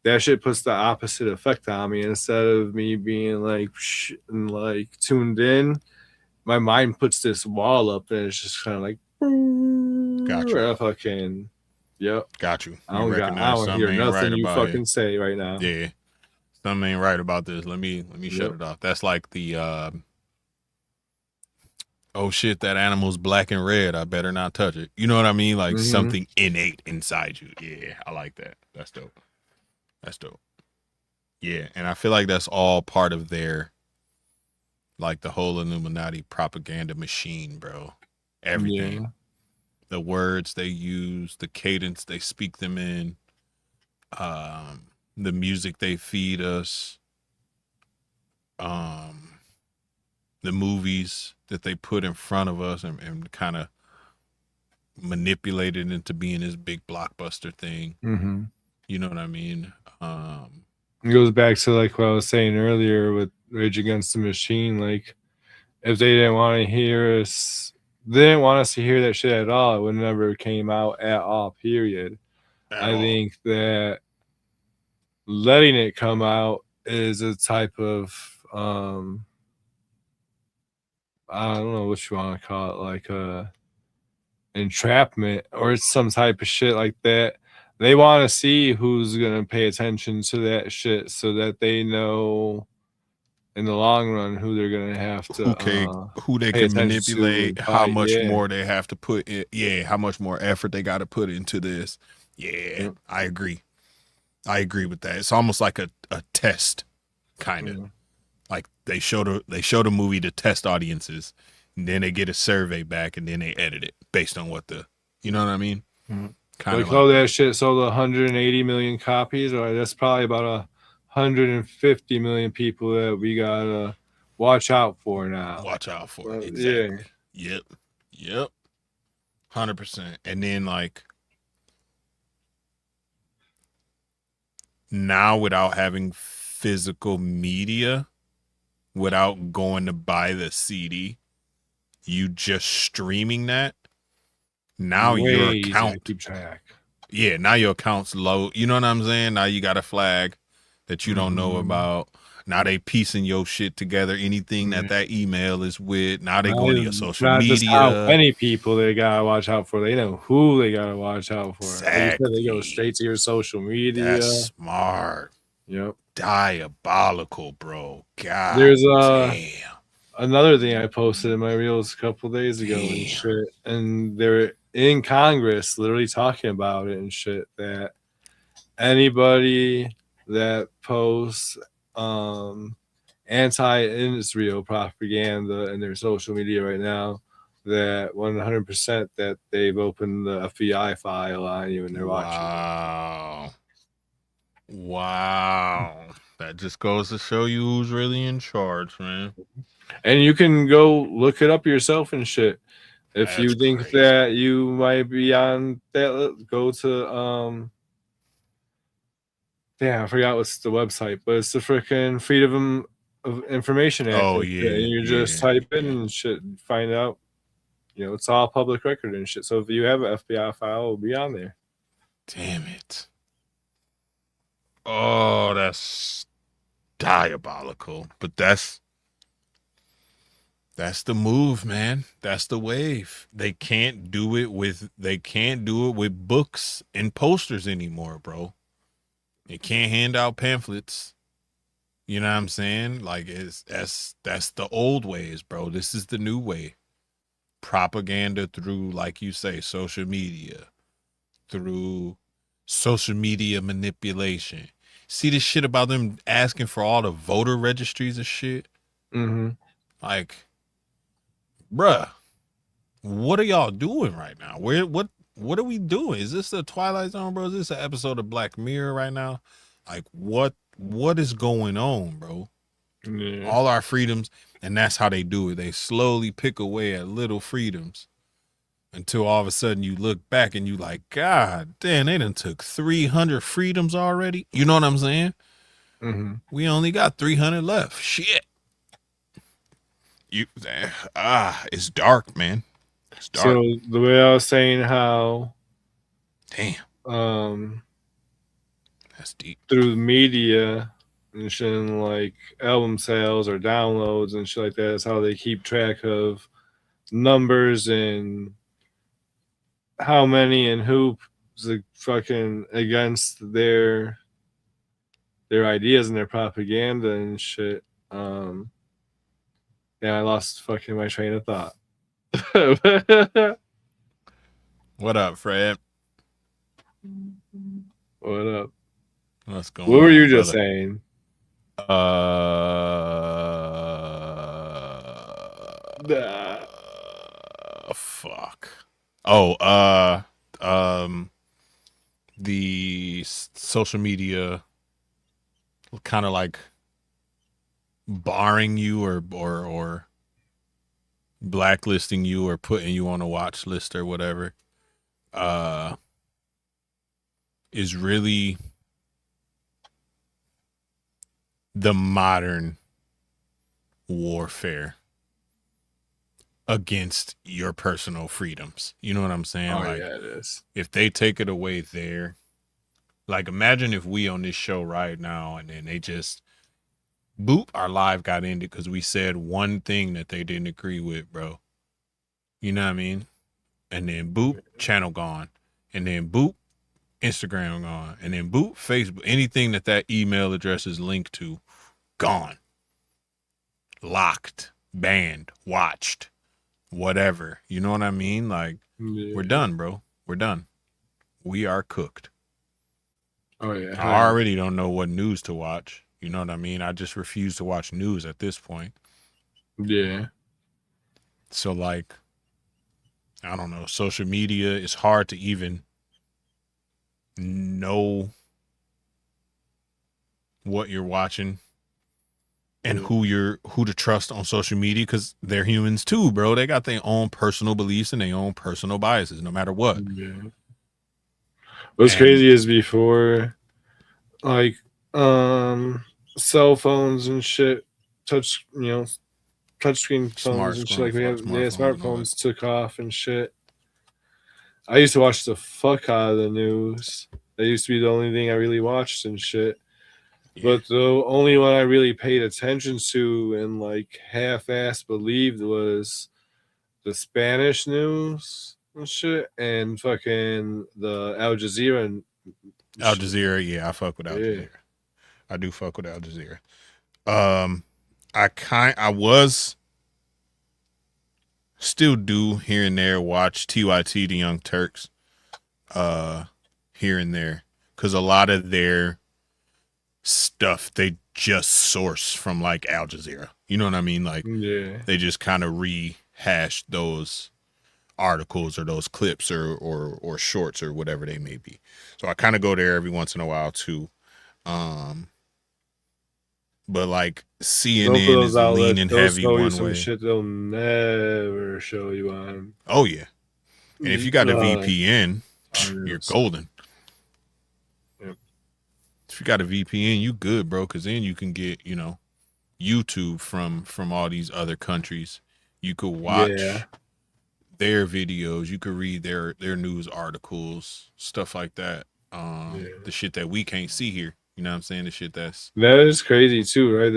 that shit puts the opposite effect on me. Instead of me being like and like tuned in, my mind puts this wall up and it's just kind of like Got you. fucking yep. Got you. I You don't recognize hear something ain't right nothing you about it. fucking say right now. Yeah. Something ain't right about this. Let me shut it off. That's like the oh shit, that animal's black and red. I better not touch it. You know what I mean? Like something innate inside you. Yeah, I like that. That's dope. That's dope. Yeah, and I feel like that's all part of their like the whole Illuminati propaganda machine, bro. Everything. Yeah. The words they use, the cadence they speak them in, the music they feed us, the movies that they put in front of us and kind of manipulate it into being this big blockbuster thing. Mm-hmm. You know what I mean? It goes back to like what I was saying earlier with Rage Against the Machine. Like, if they didn't want to hear us, they didn't want us to hear that shit at all. It would never came out at all. Period. I think that letting it come out is a type of I don't know what you want to call it, like entrapment or some type of shit like that. They want to see who's gonna pay attention to that shit so that they know in the long run who they're gonna have to who they pay can attention to manipulate, and how fight. much Yeah. more they have to put in, how much more effort they got to put into this. Yeah, Yep. I agree with that. It's almost like a test, kind of. Like they show the movie to test audiences, and then they get a survey back, and then they edit it based on what you know what I mean? Kind Like, of oh, like that shit sold 180 million copies. Or that's probably about 150 million people that we gotta watch out for now. watch out for it. Yeah. Exactly. Yep. 100%. And then like now, without having physical media, without going to buy the CD, you just streaming that. Now your Way easier to account, keep track. yeah, now your account's low. You know what I'm saying? Now you got a flag that you don't know about. Now they piecing your shit together. Anything that email is with. Now they going to your social Not just how media. many people they gotta watch out for. They know who they gotta watch out for. Like you said, they go Exactly. straight to your social media. That's smart. Yep. Diabolical, bro. God There's damn. another thing I posted in my reels a couple days ago and shit, and they're in Congress literally talking about it and shit, that anybody that posts anti-Israel propaganda in their social media right now that 100% that they've opened the FBI file on you and they're watching you. Wow. That just goes to show you who's really in charge, man. And you can go look it up yourself and shit. If you That's think crazy. that you might be on that, go to damn, I forgot what's the website, but it's the freaking Freedom of Information Act. Oh And shit. And you just type in and shit and find out. You know, it's all public record and shit. So if you have an FBI file, it'll be on there. Damn it. Oh, that's diabolical. But that's the move, man. That's the wave. They can't do it with books and posters anymore, bro. They can't hand out pamphlets. You know what I'm saying? Like that's the old ways, bro. This is the new way. Propaganda through, like you say, social media. Through social media manipulation. See this shit about them asking for all the voter registries and shit? Mm-hmm. Like, bruh, what are y'all doing right now? What are we doing? Is this the Twilight Zone, bro? Is this an episode of Black Mirror right now? Like, what is going on, bro? Yeah. All our freedoms, and that's how they do it. They slowly pick away at little freedoms until all of a sudden you look back and you like, God damn, they done took 300 freedoms already. You know what I'm saying? Mm-hmm. We only got 300 left. Shit. It's dark, man. It's dark. So the way I was saying how, damn, that's deep. Through the media and shit, and like album sales or downloads and shit like that, is how they keep track of numbers and how many and who's fucking against their ideas and their propaganda and shit. Yeah, I lost fucking my train of thought. What up, Fred? What up? What's going on? What were you just saying? Fuck. Oh, the social media kind of like barring you or blacklisting you or putting you on a watch list or whatever is really the modern warfare against your personal freedoms. You know what I'm saying? Oh, yeah, it is. If they take it away there, like imagine if we on this show right now and then they just boop, our live got ended because we said one thing that they didn't agree with, bro. You know what I mean? And then boop, channel gone. And then boop, Instagram gone. And then boop, Facebook. Anything that email address is linked to, gone. Locked, banned, watched, whatever. You know what I mean? Like, we're done, bro. We're done. We are cooked. Oh, yeah. I already don't know what news to watch. You know what I mean? I just refuse to watch news at this point. Yeah. So, like, I don't know. Social media is hard to even know what you're watching and who to trust on social media because they're humans too, bro. They got their own personal beliefs and their own personal biases, no matter what. Yeah. What's crazy is before, like, cell phones and shit, touchscreen phones and shit like we have. Yeah, smartphones took off and shit. I used to watch the fuck out of the news. That used to be the only thing I really watched and shit. Yeah. But the only one I really paid attention to and like half-ass believed was the Spanish news and shit and fucking the Al Jazeera and Al Jazeera. Yeah, I fuck with Al Jazeera. I do fuck with Al Jazeera. I was still do here and there watch TYT, the Young Turks, here and there, because a lot of their stuff they just source from like Al Jazeera. You know what I mean? Like they just kind of rehash those articles or those clips or shorts or whatever they may be. So I kind of go there every once in a while too. But like CNN is leaning heavy show you one some way. shit they'll never show you on. Oh yeah. And if you got a VPN, you're golden. Yep. If you got a VPN, you good, bro, because then you can get, you know, YouTube from all these other countries. You could watch their videos, you could read their news articles, stuff like that. The shit that we can't see here. You know what I'm saying? The shit that is crazy too, right?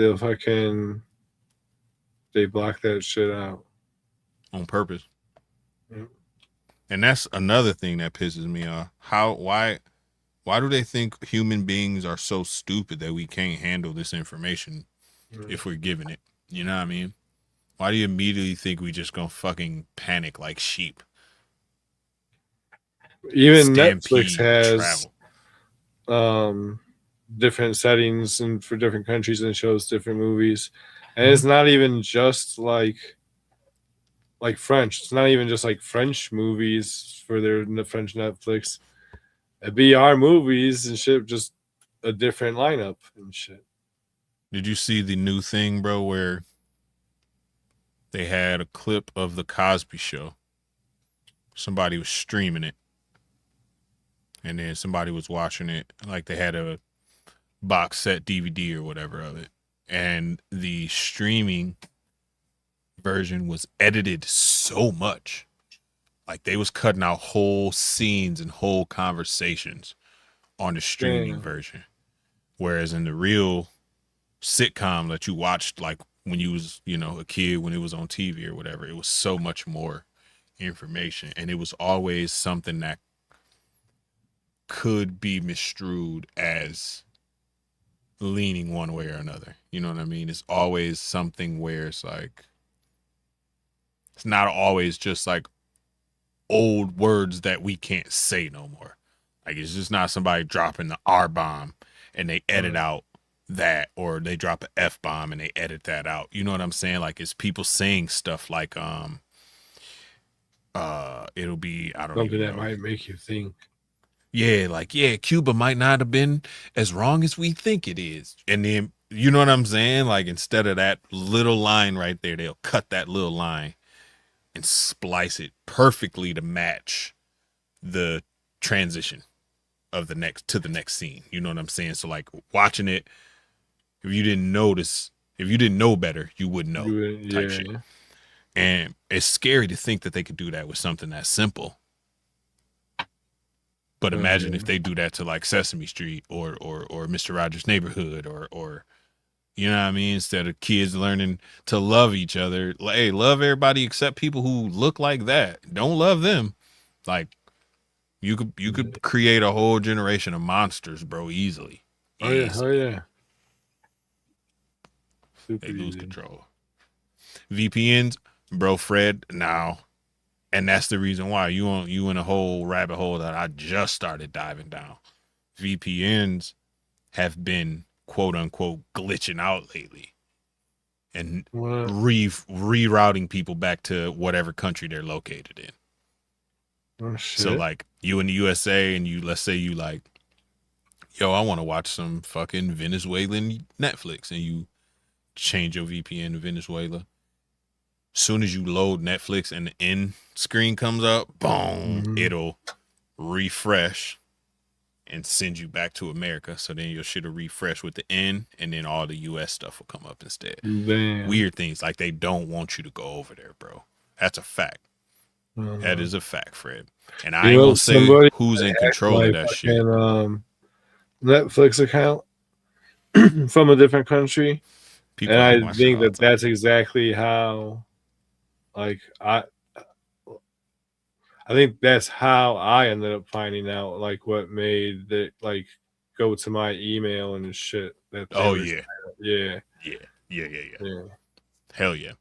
They block that shit out on purpose. Yep. And that's another thing that pisses me off. Why do they think human beings are so stupid that we can't handle this information if we're given it? You know what I mean? Why do you immediately think we just gonna fucking panic like sheep? Even Netflix has different settings and for different countries and shows different movies. And it's not even just like French. It's not even just like French movies for their French Netflix. It'd be our movies and shit, just a different lineup and shit. Did you see the new thing, bro, where they had a clip of the Cosby Show? Somebody was streaming it. And then somebody was watching it. Like they had a box set DVD or whatever of it. And the streaming version was edited so much. Like they was cutting out whole scenes and whole conversations on the streaming version. Whereas in the real sitcom that you watched, like when you was, you know, a kid, when it was on TV or whatever, it was so much more information. And it was always something that could be misconstrued as leaning one way or another. You know what I mean? It's always something where it's like, it's not always just like old words that we can't say no more. Like it's just not somebody dropping the R bomb and they edit out that, or they drop an F bomb and they edit that out. You know what I'm saying? Like it's people saying stuff like it'll be, I don't know, something that might make you think. Yeah, like, yeah, Cuba might not have been as wrong as we think it is. And then, you know what I'm saying? Like, instead of that little line right there, they'll cut that little line and splice it perfectly to match the transition of the next scene. You know what I'm saying? So, like, watching it, if you didn't know better, you wouldn't know type shit. And it's scary to think that they could do that with something that simple. But imagine if they do that to like Sesame Street or Mr. Rogers' Neighborhood or you know what I mean? Instead of kids learning to love each other, like, hey, love everybody except people who look like that. Don't love them. Like you could create a whole generation of monsters, bro, easily. Oh yeah. Super they lose control. VPNs, bro, Fred, now. And that's the reason why you in a whole rabbit hole that I just started diving down. VPNs have been quote unquote glitching out lately and rerouting people back to whatever country they're located in. Oh, shit. So like you in the USA and let's say you like, yo, I want to watch some fucking Venezuelan Netflix, and you change your VPN to Venezuela. Soon as you load Netflix and the end screen comes up, boom, it'll refresh and send you back to America. So then your shit will refresh with the end, and then all the US stuff will come up instead. Damn. Weird things, like they don't want you to go over there, bro. That's a fact. That is a fact, Fred. And I ain't gonna say who's in control of that shit. Netflix account from a different country. People, and I think that's exactly how, like, I think that's how I ended up finding out, like, what made it, like, go to my email and shit. Yeah. Hell yeah.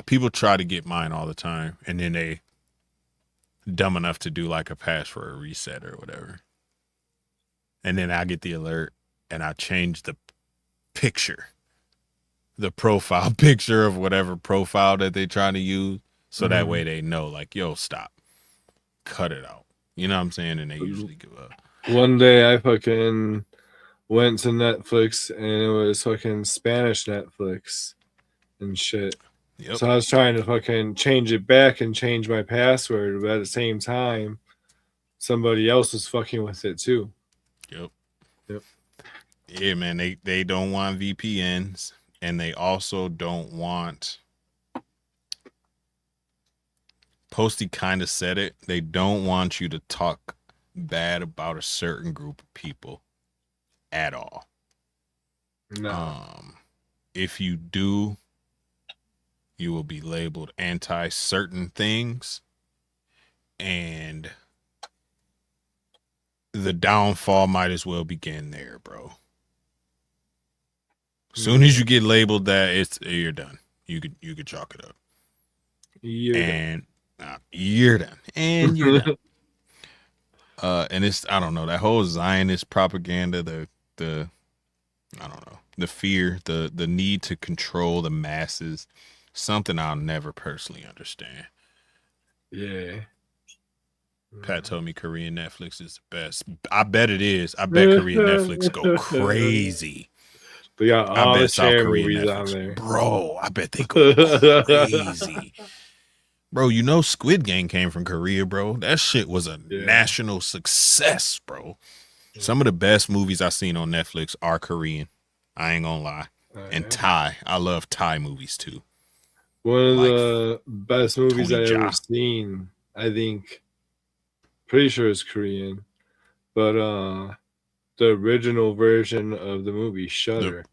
People try to get mine all the time, and then they dumb enough to do like a password reset or whatever, and then I get the alert, and I changed the picture, the profile picture of whatever profile that they're trying to use, so that way they know, like, yo, stop, cut it out. You know what I'm saying? And they usually give up. One day I fucking went to Netflix and it was fucking Spanish Netflix and shit. Yep. So I was trying to fucking change it back and change my password, but at the same time, somebody else was fucking with it too. Yep. Yep. Yeah, man, they don't want VPNs, and they also don't want. Posty kind of said it. They don't want you to talk bad about a certain group of people at all. No. If you do, you will be labeled anti certain things, and the downfall might as well begin there, bro. Soon as you get labeled that, you're done. You could chalk it up. You're done. And you're done. And it's, I don't know, that whole Zionist propaganda, the I don't know, the fear, the need to control the masses, something I'll never personally understand. Yeah. Pat told me Korean Netflix is the best. I bet it is. I bet Korean Netflix go crazy. They got all the South Korean movies Netflix, on there. Bro, I bet they go crazy. Bro, you know Squid Game came from Korea, bro. That shit was a national success, bro. Some of the best movies I've seen on Netflix are Korean. I ain't gonna lie. And Thai. I love Thai movies too. One of the best movies I've ever seen, I think, pretty sure it's Korean, but the original version of the movie Shutter.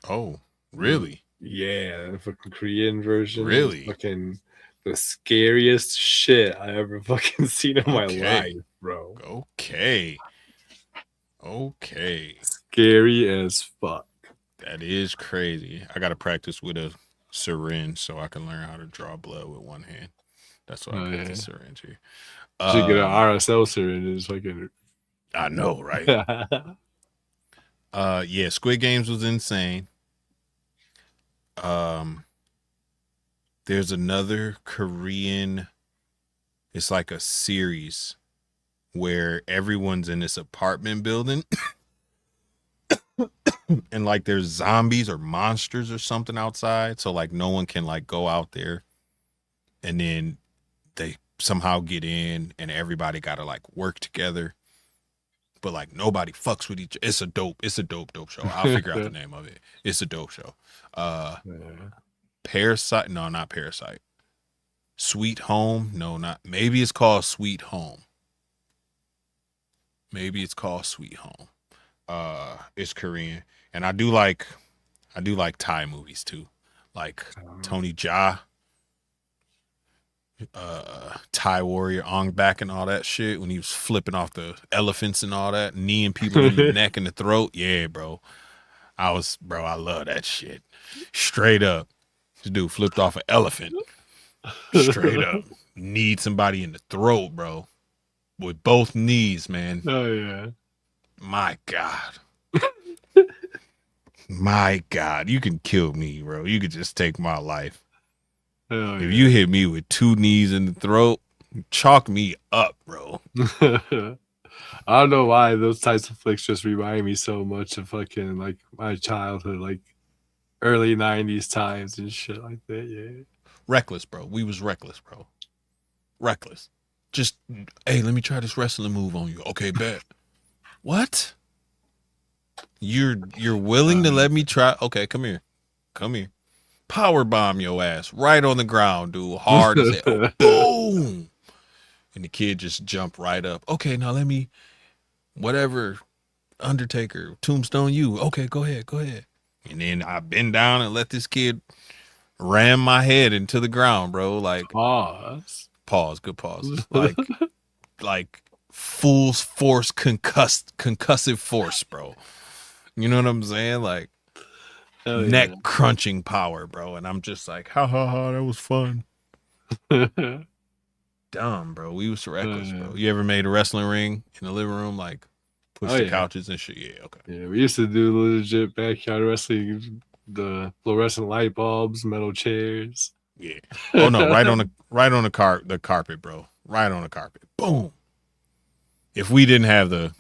Oh, really? Yeah, the fucking Korean version. Really? Fucking the scariest shit I ever fucking seen in my life, bro. Okay. Scary as fuck. That is crazy. I gotta practice with a syringe so I can learn how to draw blood with one hand. That's why I put the syringe here. Should get an RSL syringe. It's fucking. I know, right? Yeah, Squid Games was insane. There's another Korean, it's like a series where everyone's in this apartment building and like there's zombies or monsters or something outside, so like no one can like go out there, and then they somehow get in and everybody gotta like work together, but like nobody fucks with each other. It's a dope show. I'll figure out the name of it. It's a dope show. Parasite, no, not Parasite. Sweet Home, no, not, maybe it's called Sweet Home. It's Korean, and I do like Thai movies too, like Tony Jaa, Thai Warrior Ong Bak and all that shit, when he was flipping off the elephants and all that, kneeing people in the neck and the throat. Yeah, bro. I love that shit. Straight up. This dude flipped off an elephant. Straight up. Kneed somebody in the throat, bro. With both knees, man. Oh, yeah. My God. My God. You can kill me, bro. You could just take my life. Oh, if you hit me with two knees in the throat, chalk me up, bro. I don't know why those types of flicks just remind me so much of fucking like my childhood, like early 90s times and shit like that. Yeah. Reckless, bro. We was reckless, bro. Reckless. Just, hey, let me try this wrestling move on you. Okay, bet. What? You're willing to let me try? Okay, come here. Power bomb your ass right on the ground, dude. Hard as hell. Boom. And the kid just jumped right up. Okay, now let me, whatever, Undertaker, Tombstone you. Okay, go ahead. And then I bend down and let this kid ram my head into the ground, bro. Like, pause, good pause. Like full force concussive force, bro. You know what I'm saying? Like neck crunching power, bro. And I'm just like, ha, that was fun. Dumb, bro. We was reckless, bro. You ever made a wrestling ring in the living room? Like, Push the couches and shit. Yeah, okay. Yeah, we used to do legit backyard wrestling. The fluorescent light bulbs, metal chairs. Yeah. Oh no, right on the carpet, bro. Right on the carpet. Boom. If we didn't have the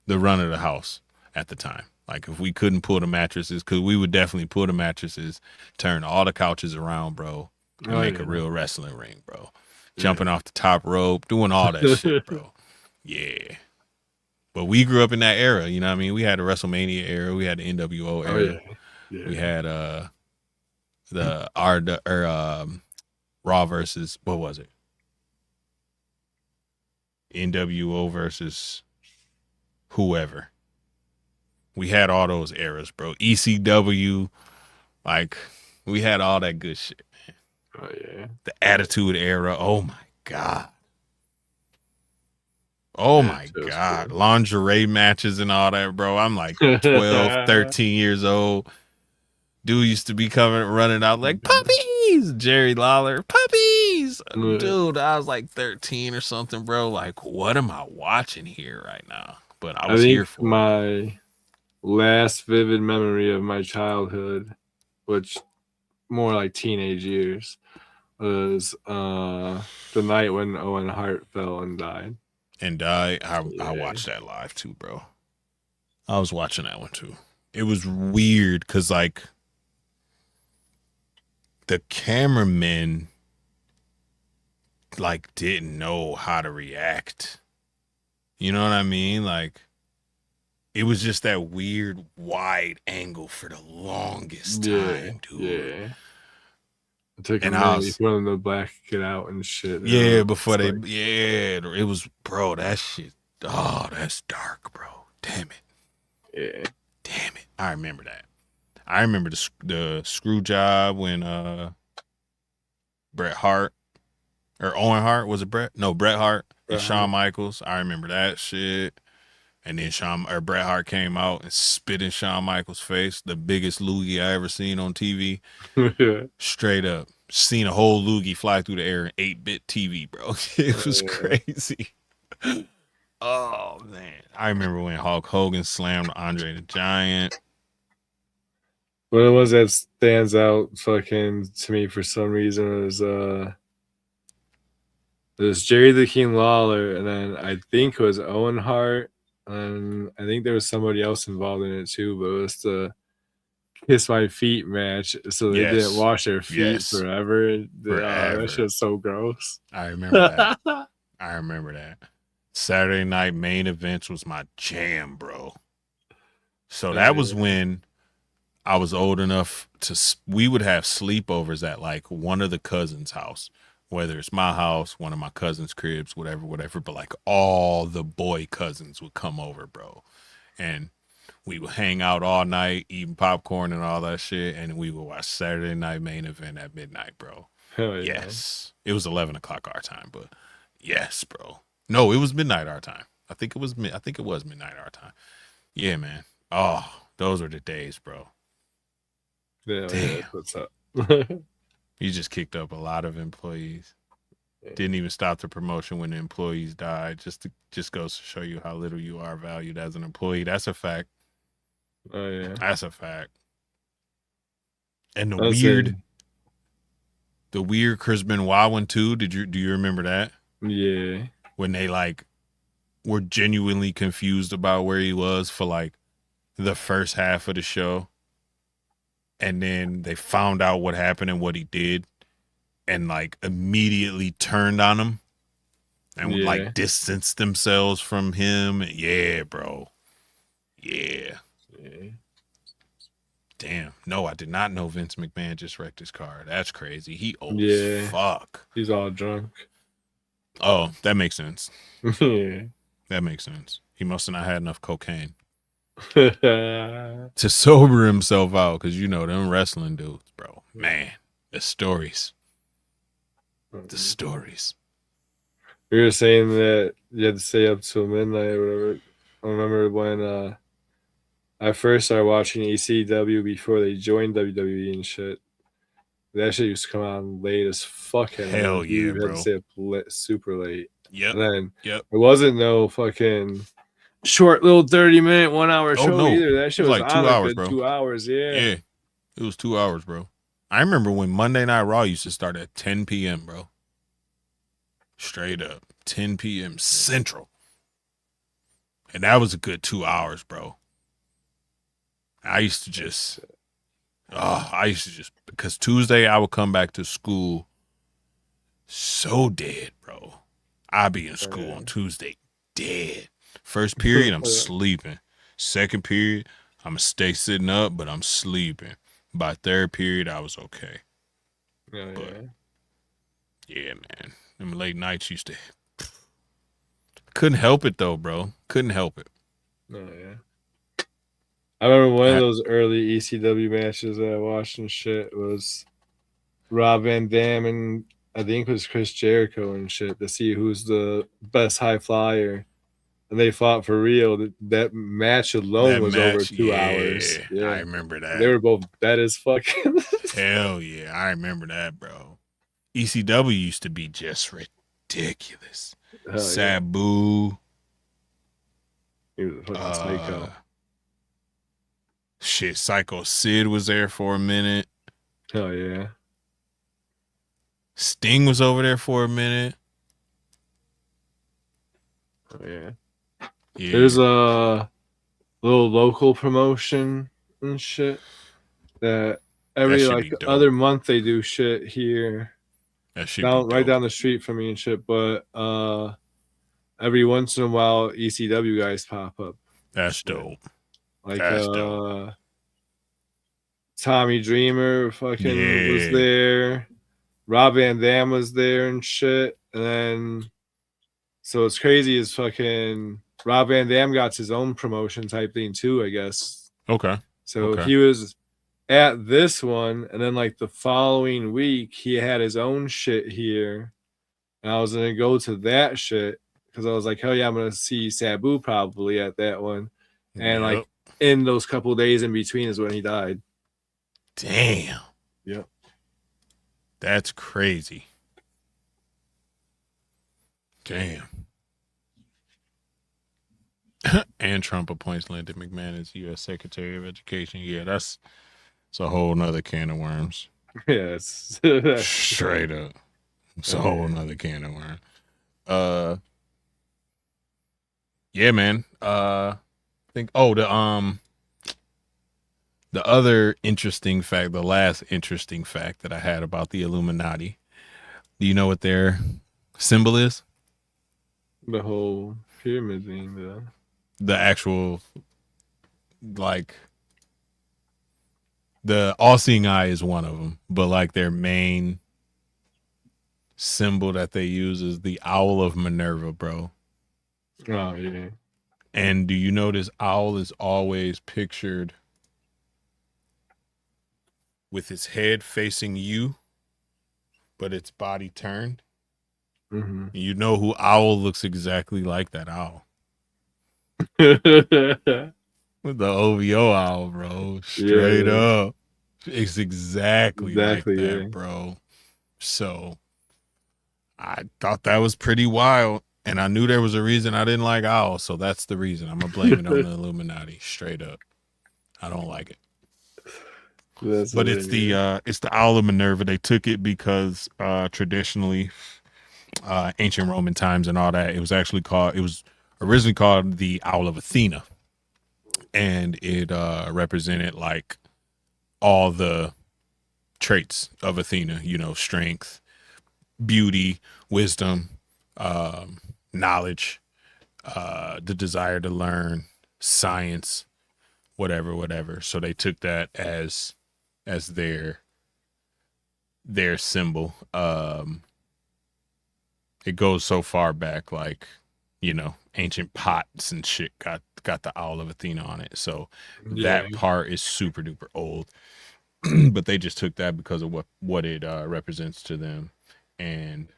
run of the house at the time, like if we couldn't pull the mattresses, because we would definitely pull the mattresses, turn all the couches around, bro, and make a real wrestling ring, bro. Jumping off the top rope, doing all that shit, bro. Yeah. But we grew up in that era, you know what I mean? We had the WrestleMania era, we had the NWO era. We had the Raw versus, what was it? NWO versus whoever. We had all those eras, bro. ECW, like we had all that good shit, man. Oh yeah. The Attitude Era. Oh my God. Oh my God. Cool. Lingerie matches and all that, bro. I'm like 12, 13 years old. Dude used to be running out like, puppies! Jerry Lawler, puppies! Dude, I was like 13 or something, bro. Like, what am I watching here right now? But I was here for my last vivid memory of my childhood, which more like teenage years, was the night when Owen Hart fell and died. I watched that live too, bro. I was watching that one too. It was weird because like the cameramen like didn't know how to react. You know what I mean? Like it was just that weird wide angle for the longest time, dude. Yeah. It took a minute before them to black it out and shit. Yeah, before they it was, bro, that shit. Oh, that's dark, bro. Damn it. Yeah. Damn it. I remember that. I remember the screw job when Bret Hart or Owen Hart, was it Bret? No, Bret Hart and Shawn Michaels. I remember that shit. And then Bret Hart came out and spit in Shawn Michaels' face, the biggest loogie I ever seen on TV. Straight up. Seen a whole loogie fly through the air in 8-bit TV, bro. It was crazy. Oh, man. I remember when Hulk Hogan slammed Andre the Giant. One of the ones that stands out fucking to me for some reason was there's Jerry the King Lawler, and then I think it was Owen Hart, and I think there was somebody else involved in it too, but it was the Kiss My Feet match, so they didn't wash their feet forever. That shit was so gross. I remember that. I remember that. Saturday night main events was my jam, bro. So that was when I was old enough we would have sleepovers at like one of the cousins' house, whether it's my house, one of my cousins' cribs, whatever. But like all the boy cousins would come over, bro. And we would hang out all night, eating popcorn and all that shit. And we would watch Saturday night main event at midnight, bro. Hell yeah. Yes. It was 11 o'clock our time, but yes, bro. No, it was midnight our time. I think it was midnight our time. Yeah, man. Oh, those are the days, bro. Yeah, damn. What's up? You just kicked up a lot of employees. Yeah. Didn't even stop the promotion when the employees died. Just goes to show you how little you are valued as an employee. That's a fact. Oh yeah, that's a fact. And the weird Chris Benoit one too. Do you remember that? Yeah. When they like were genuinely confused about where he was for like the first half of the show. And then they found out what happened and what he did, and like immediately turned on him and like distanced themselves from him. Yeah, bro. Yeah. Damn. No, I did not know Vince McMahon just wrecked his car. That's crazy. He old as fuck. He's all drunk. Oh, that makes sense. Yeah. That makes sense. He must have not had enough cocaine to sober himself out, because you know them wrestling dudes, bro. Man, the stories. The stories. We were saying that you had to stay up till midnight or whatever. I remember when I first started watching ECW before they joined WWE and shit. That shit used to come on late as fuck. Hell yeah, bro. You had to stay up super late. Yep. And then it wasn't no fucking short little 30-minute, 1 hour Oh show no, either. That it shit was was like on 2 a hours, good bro. 2 hours. Yeah, it was 2 hours, bro. I remember when Monday Night Raw used to start at 10 p.m., bro. Straight up, 10 p.m. Central. And that was a good 2 hours, bro. I used to just, because Tuesday I would come back to school so dead, bro. I'd be in school on Tuesday dead. First period, I'm sleeping. Second period, I'm going to stay sitting up, but I'm sleeping. By third period, I was okay. Yeah, man. Them late nights used to. Couldn't help it, though, bro. Couldn't help it. Oh, yeah. I remember one of those early ECW matches that I watched and shit was Rob Van Dam and I think it was Chris Jericho and shit to see who's the best high flyer. And they fought for real. That match alone was over 2 hours. Yeah, I remember that. They were both dead as fuck. Hell yeah, I remember that, bro. ECW used to be just ridiculous. Sabu. Yeah. He was a fucking psycho. Shit, Psycho Sid was there for a minute. Hell yeah. Sting was over there for a minute. Oh yeah. There's a little local promotion and shit that every like other month they do shit here. That shit right down the street from me and shit, but every once in a while ECW guys pop up. That's dope. Like dope. Tommy Dreamer fucking was there. Rob Van Dam was there and shit. And then so it's crazy is fucking Rob Van Dam got his own promotion type thing too, I guess. Okay. So he was at this one, and then like the following week he had his own shit here. And I was gonna go to that shit because I was like, hell yeah, I'm gonna see Sabu probably at that one. And like in those couple days in between is when he died. Damn. Yep. That's crazy. Damn. And Trump appoints Linda McMahon as U.S. Secretary of Education. Yeah, it's a whole nother can of worms. Yes. Straight up. It's a whole nother can of worms. Yeah, man. I think the other interesting fact, the last interesting fact that I had about the Illuminati. Do you know what their symbol is? The whole pyramid thing, though. The actual, like, the all-seeing eye is one of them, but like their main symbol that they use is the Owl of Minerva, bro. Oh, yeah. And do you know this owl is always pictured with its head facing you, but its body turned? Mm-hmm. You know who owl looks exactly like that owl? With the OVO owl, bro. Straight up. It's exactly like that, bro. So I thought that was pretty wild. And I knew there was a reason I didn't like owls, so that's the reason. I'm gonna blame it on the Illuminati, straight up. I don't like it. But it's the Owl of Minerva. They took it because traditionally, ancient Roman times and all that, it was originally called the Owl of Athena, and it represented like all the traits of Athena. You know, strength, beauty, wisdom, knowledge, the desire to learn, science, whatever. So they took that as their symbol. It goes so far back, like, you know, ancient pots and shit got the Owl of Athena on it. So that part is super duper old. But they just took that because of what it represents to them. And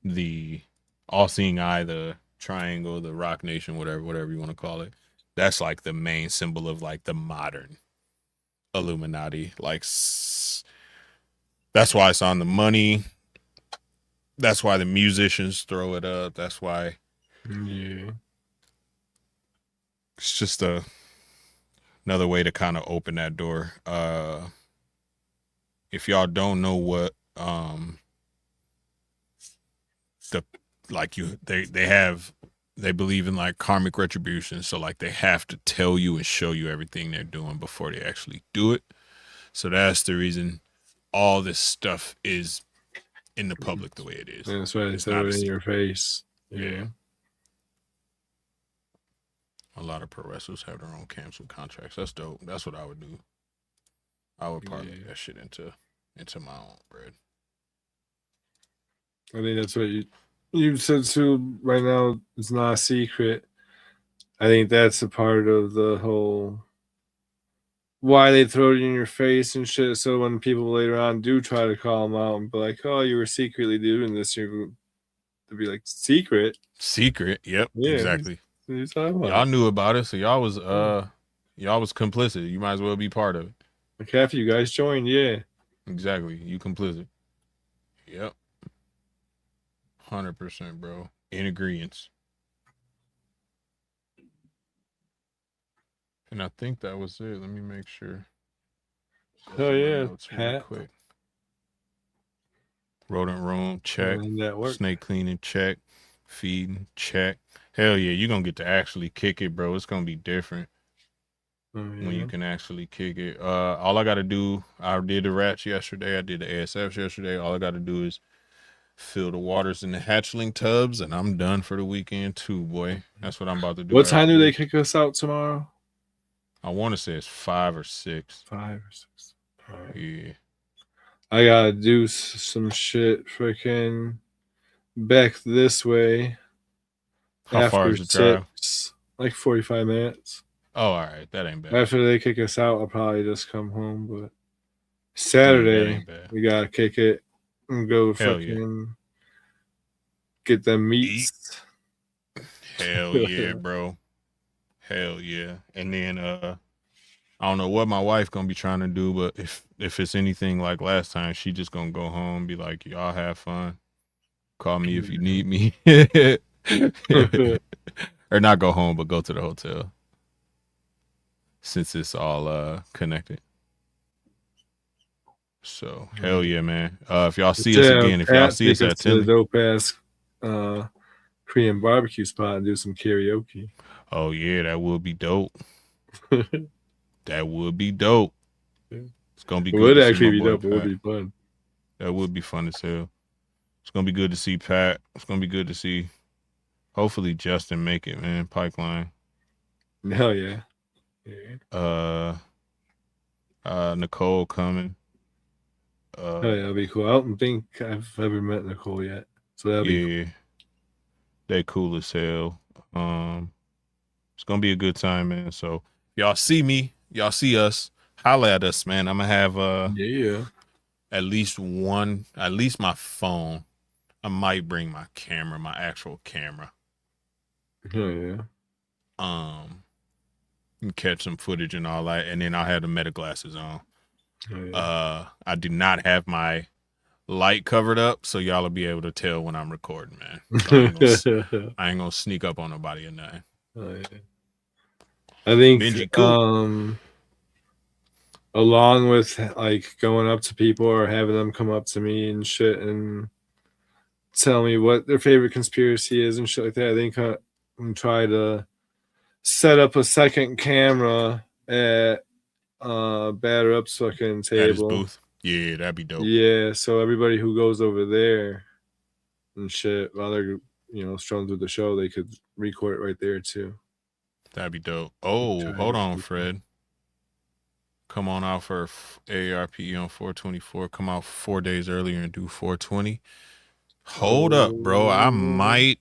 the all-seeing eye, the triangle, the Rock Nation, whatever you want to call it, that's like the main symbol of like the modern Illuminati. Like, that's why it's on the money. That's why the musicians throw it up. That's why Yeah. It's just another way to kind of open that door. If y'all don't know what the like you they believe in like karmic retribution, so like they have to tell you and show you everything they're doing before they actually do it. So that's the reason all this stuff is in the public the way it is. That's why they It's throw not it in a your face. yeah. A lot of pro wrestlers have their own canceled contracts. That's dope. That's what I would do. I would parlay that shit into my own bread. I think that's what you said too. Right now, it's not a secret. I think that's a part of the whole why they throw it in your face and shit. So when people later on do try to call them out and be like, "Oh, you were secretly doing this," you'll be like, "Secret? Secret? Yep, Yeah, exactly. what are you talking about?" Y'all knew about it, so y'all was complicit. You might as well be part of it. Like half of you guys joined, yeah. Exactly, you complicit. Yep, 100%, bro. In agreement. And I think that was it. Let me make sure. Oh yeah, notes real quick. Rodent room, check. Snake cleaning, check. Feeding, check. Hell yeah, you're gonna get to actually kick it, bro. It's gonna be different when you can actually kick it. All I gotta do, I did the rats yesterday, I did the ASFs yesterday. All I gotta do is fill the waters in the hatchling tubs, and I'm done for the weekend too, boy. That's what I'm about to do. What time do they kick us out tomorrow? I want to say it's 5 or 6. 5 or 6. All right. Yeah. I gotta do some shit freaking back this way. How far is the drive? Like 45 minutes. Oh, all right. That ain't bad. After they kick us out, I'll probably just come home. But Saturday, we gotta kick it and go fucking get them meats. Hell yeah, bro. Hell yeah. And then I don't know what my wife gonna be trying to do, but if it's anything like last time, she just gonna go home and be like, y'all have fun. Call me if you need me. Or not go home, but go to the hotel. Since it's all connected. So hell yeah, man. If y'all see us again, if y'all see us at the dope ass Korean barbecue spot and do some karaoke. Oh yeah, that would be dope. That would be dope. It's gonna be good. It would actually be dope. It would be fun. That would be fun as hell. It's gonna be good to see Pat. It's gonna be good to see. Hopefully Justin make it, man. Pipeline. Hell yeah. Nicole coming. Oh yeah, that'll be cool. I don't think I've ever met Nicole yet, so that'll be cool. They cool as hell. It's gonna be a good time, man. So y'all see me, y'all see us, holla at us, man. I'm gonna have at least my phone. I might bring my camera, my actual camera. Oh yeah. And catch some footage and all that, and then I'll have the meta glasses on. Oh, yeah. I do not have my light covered up, so y'all will be able to tell when I'm recording, man. So I ain't gonna sneak up on nobody or nothing. Oh, yeah. I think along with like going up to people or having them come up to me and shit and tell me what their favorite conspiracy is and shit like that, I think I'm gonna try to set up a second camera at Batter Up's fucking table. At his booth. Yeah, that'd be dope. Yeah, so everybody who goes over there and shit, while they're strolling through the show, they could record it right there too. That'd be dope. Oh, hold on, Fred. Come on out for AARP on 424. Come out 4 days earlier and do 420. Hold up, bro. I might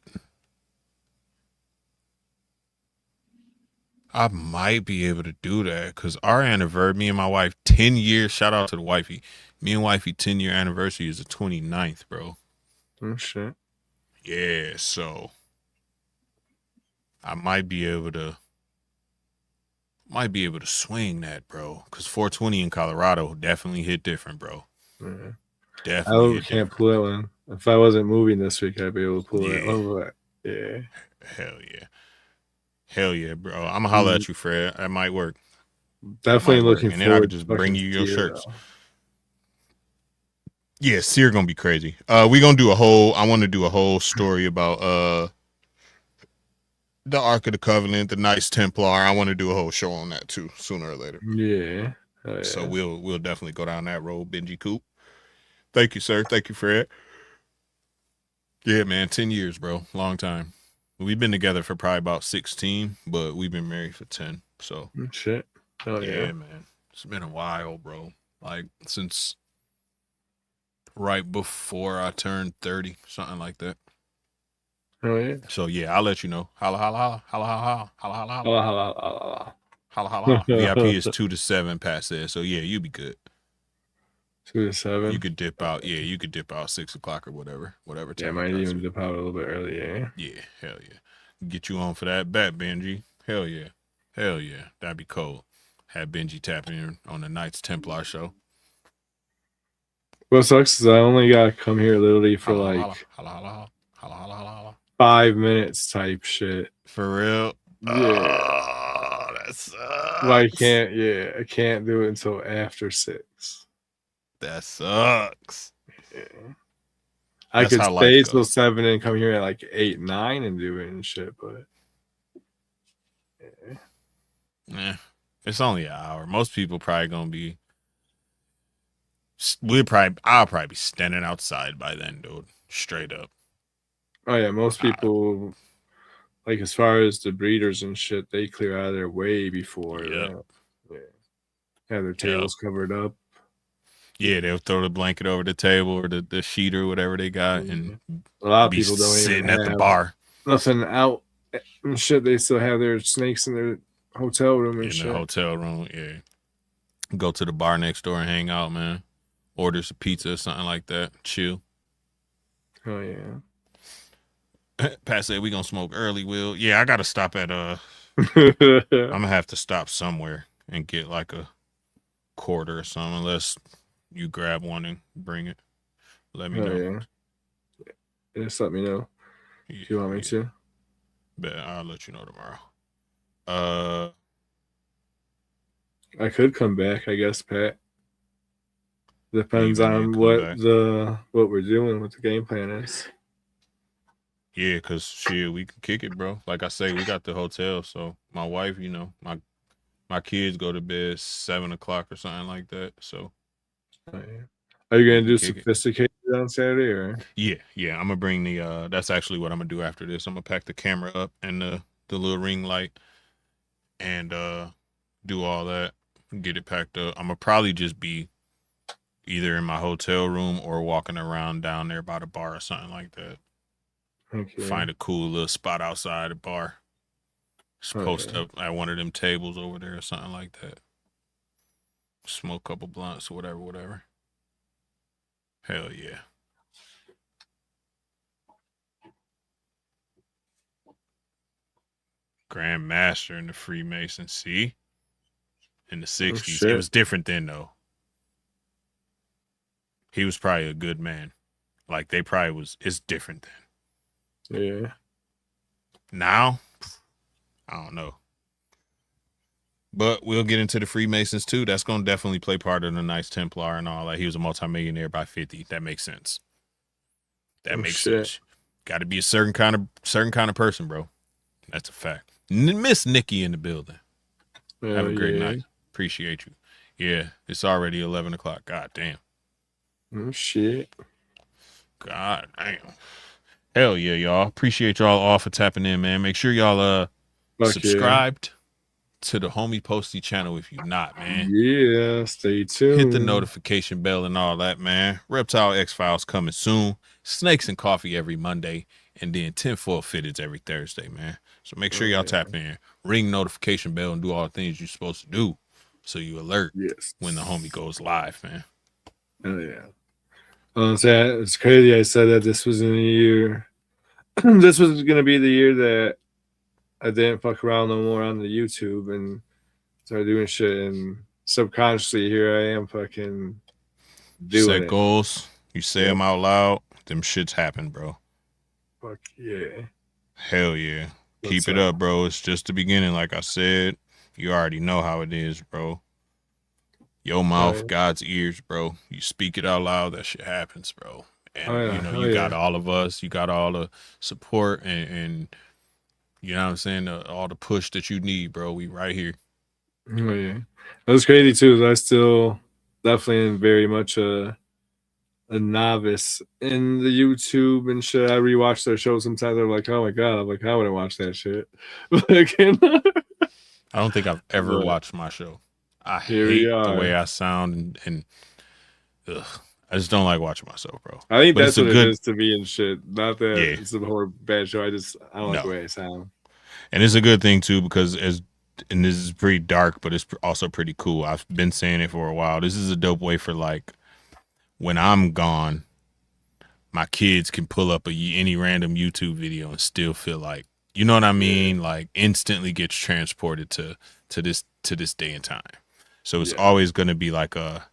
be able to do that because our anniversary, me and my wife, 10 years, shout out to the wifey. Me and wifey 10-year anniversary is the 29th, bro. Oh, shit. Yeah, so I might be able to swing that, bro. Because 420 in Colorado definitely hit different, bro. Yeah. Definitely. I can't pull that one. If I wasn't moving this week, I'd be able to pull that one. Yeah. Hell yeah. Hell yeah, bro. I'm gonna holler at you, Fred. That might work. Definitely looking And then I could forward to just bring fucking you your Sear, shirts. though. Yeah, Sear gonna be crazy. We gonna do I want to do a whole story about the Ark of the Covenant, the Knights Templar. I want to do a whole show on that too, sooner or later. Yeah. Oh, yeah. So we'll definitely go down that road, Benji Coop. Thank you, sir. Thank you, Fred. Yeah, man, 10 years, bro. Long time. We've been together for probably about 16, but we've been married for 10. So shit. Oh yeah, man. It's been a while, bro. Like since right before I turned 30, something like that. Oh yeah. So yeah, I'll let you know. Holla holla holla holla holla holla holla Holla. holla holla. VIP is 2 to 7 past there. So yeah, you be good. 2 to 7. You could dip out. Yeah, you could dip out 6 o'clock or whatever time. Yeah, might even dip out a little bit early. Yeah, hell yeah. Get you on for that bet, Benji. Hell yeah. That'd be cool. Have Benji tap in on the Knights Templar show. What sucks is I only gotta come here literally for holla, like holla, holla. 5 minutes type shit. For real? Yeah. Oh, that sucks. I can't do it until after 6. That sucks. Yeah. I could stay till 7 and come here at like 8, 9 and do it and shit, but yeah. It's only an hour. Most people probably gonna be. I'll probably be standing outside by then, dude. Straight up. Oh yeah, most people, like as far as the breeders and shit, they clear out of there way before. Yep. Yeah. Have their tables covered up. Yeah, they'll throw the blanket over the table or the sheet or whatever they got, and a lot of people don't sitting even at the bar. Nothing out and shit. They still have their snakes in their hotel room and shit. In the hotel room, yeah. Go to the bar next door and hang out, man. Order some pizza or something like that. Chill. Oh yeah. Pat said we gonna smoke early, Will. Yeah, I gotta stop at I'm gonna have to stop somewhere and get like a quarter or something, unless you grab one and bring it. Let me know. Yeah. Just let me know if you want me to. But I'll let you know tomorrow. I could come back, I guess, Pat. Depends on what we're doing, what the game plan is. Yeah, cause shit, we can kick it, bro. Like I say, we got the hotel, so my wife, my kids go to bed 7 o'clock or something like that. So, are you gonna do sophisticated on Saturday or? Yeah. I'm gonna bring the. That's actually what I'm gonna do after this. I'm gonna pack the camera up and the little ring light, and do all that. Get it packed up. I'm gonna probably just be either in my hotel room or walking around down there by the bar or something like that. Okay. Find a cool little spot outside the bar. Just post up at one of them tables over there or something like that. Smoke a couple blunts or whatever. Hell yeah. Grand Master in the Freemason. See? In the 60s. It was different then, though. He was probably a good man. Like, it's different then. Yeah. Now, I don't know. But we'll get into the Freemasons too. That's going to definitely play part of the Knights Templar and all that. He was a multimillionaire by 50. That makes sense. Sense. Got to be a certain kind of person, bro. That's a fact. Miss Nikki in the building. Have a great night. Appreciate you. Yeah, it's already 11 o'clock. God damn. Oh, shit. God damn. Hell yeah, y'all. Appreciate y'all all for tapping in, man. Make sure y'all subscribed to the Homie Posty channel if you're not, man. Yeah, stay tuned. Hit the notification bell and all that, man. Reptile X-Files coming soon. Snakes and Coffee every Monday. And then Tinfoil Fitted every Thursday, man. So make sure y'all tap in. Ring notification bell and do all the things you're supposed to do so you alert when the homie goes live, man. Oh, yeah. It's crazy I said that this was in the year. This was going to be the year that I didn't fuck around no more on the YouTube and started doing shit. And subconsciously, here I am fucking doing Set goals. You say them out loud. Them shits happen, bro. Fuck yeah. Hell yeah. What's Keep it up? up, bro. It's just the beginning. Like I said, you already know how it is, bro. Your Oh mouth, yeah. God's ears, bro. You speak it out loud, that shit happens, bro. Oh And yeah. Oh you got yeah. all of us, you got all the support and you know what I'm saying, all the push that you need, bro. We right here. Oh yeah. That was crazy too. I still definitely am very much a novice in the YouTube and shit. I rewatch their show sometimes. I'm like, oh my god, I'm like, I wouldn't watch that shit. Like, I don't think I've ever but watched my show. I here we hate the way are. I sound and ugh, I just don't like watching myself, bro. I think But it's that's a what it good is to me and shit. Not that yeah, it's a whole bad show. I don't like the no. way I sound. And it's a good thing too because and this is pretty dark, but it's also pretty cool. I've been saying it for a while. This is a dope way for like when I'm gone, my kids can pull up any random YouTube video and still feel like, you know what I Yeah. mean, like instantly gets transported to this day and time. So it's Yeah. always going to be like a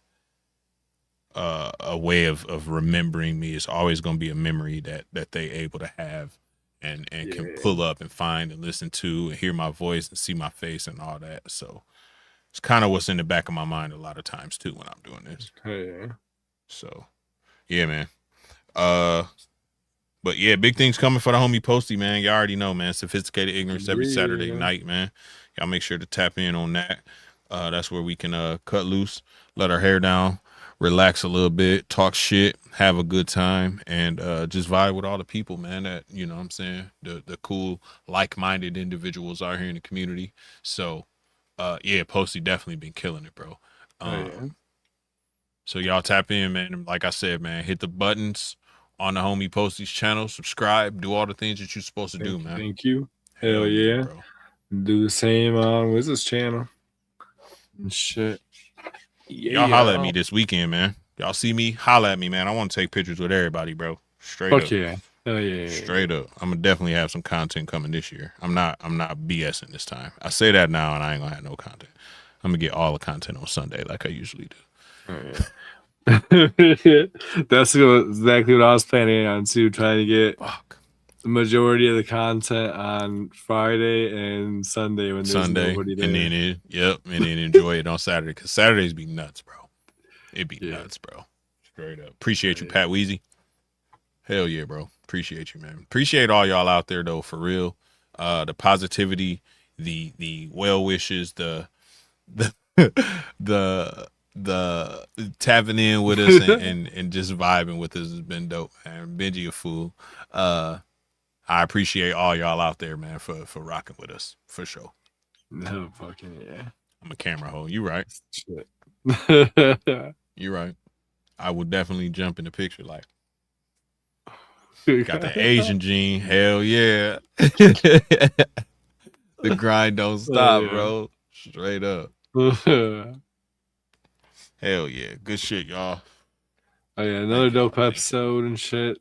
way of remembering me. It's always going to be a memory that they able to have and can Yeah. pull up and find and listen to and hear my voice and see my face and all that. So it's kind of what's in the back of my mind a lot of times too when I'm doing this. Yeah. So yeah, man. But yeah, big things coming for the homie Posty, man. Y'all already know, man. Sophisticated Ignorance every Saturday Yeah. night, man. Y'all make sure to tap in on that. That's where we can cut loose, let our hair down, relax a little bit, talk shit, have a good time, and just vibe with all the people, man. That, you know what I'm saying, the cool, like-minded individuals out here in the community. So yeah, Posty definitely been killing it, bro. Yeah. So y'all tap in, man. Like I said, man, hit the buttons on the homie Posty's channel, subscribe, do all the things that you're supposed to do, man. Thank you. Hell Hell yeah, yeah. bro. Do the same on Wiz's channel. And shit. Y'all holla at Yeah. me this weekend, man. Y'all see me, holla at me, man. I want to take pictures with everybody, bro. Straight Fuck up. yeah. Hell yeah. Straight up. I'm gonna definitely have some content coming this year. I'm not BSing this time. I say that now and I ain't gonna have no content. I'm gonna get all the content on Sunday like I usually do. Oh, yeah. That's exactly what I was planning on too, trying to get the majority of the content on Friday and Sunday when there's nobody there. And then enjoy it on Saturday because Saturdays be nuts, bro. It'd be nuts, bro. Straight up. Appreciate you, Pat Weezy. Hell yeah, bro. Appreciate you, man. Appreciate all y'all out there though, for real. The positivity, the well wishes, the the tapping in with us and just vibing with us has been dope, man. Benji a fool. I appreciate all y'all out there, man, for rocking with us, for sure. No fucking yeah. I'm a camera hole. You right. Shit. You right. I would definitely jump in the picture like got the Asian gene. Hell yeah. The grind don't stop, bro. Straight up. Hell yeah. Good shit, y'all. Oh yeah, another dope episode and shit.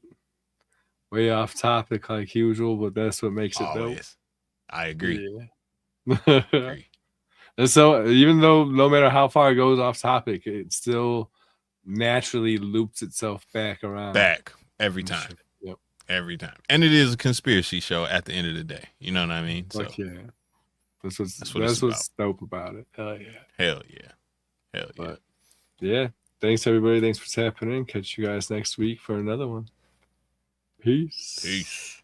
Way off topic like usual, but that's what makes it dope. I agree. Yeah. Agree. And so even though no matter how far it goes off topic, it still naturally loops itself back around. Back every time. Yep. Every time. And it is a conspiracy show at the end of the day. You know what I mean? Fuck so yeah. That's what's dope about it. Hell yeah. Hell yeah. Hell yeah. But yeah. Thanks everybody. Thanks for tapping in. Catch you guys next week for another one. Peace. Peace.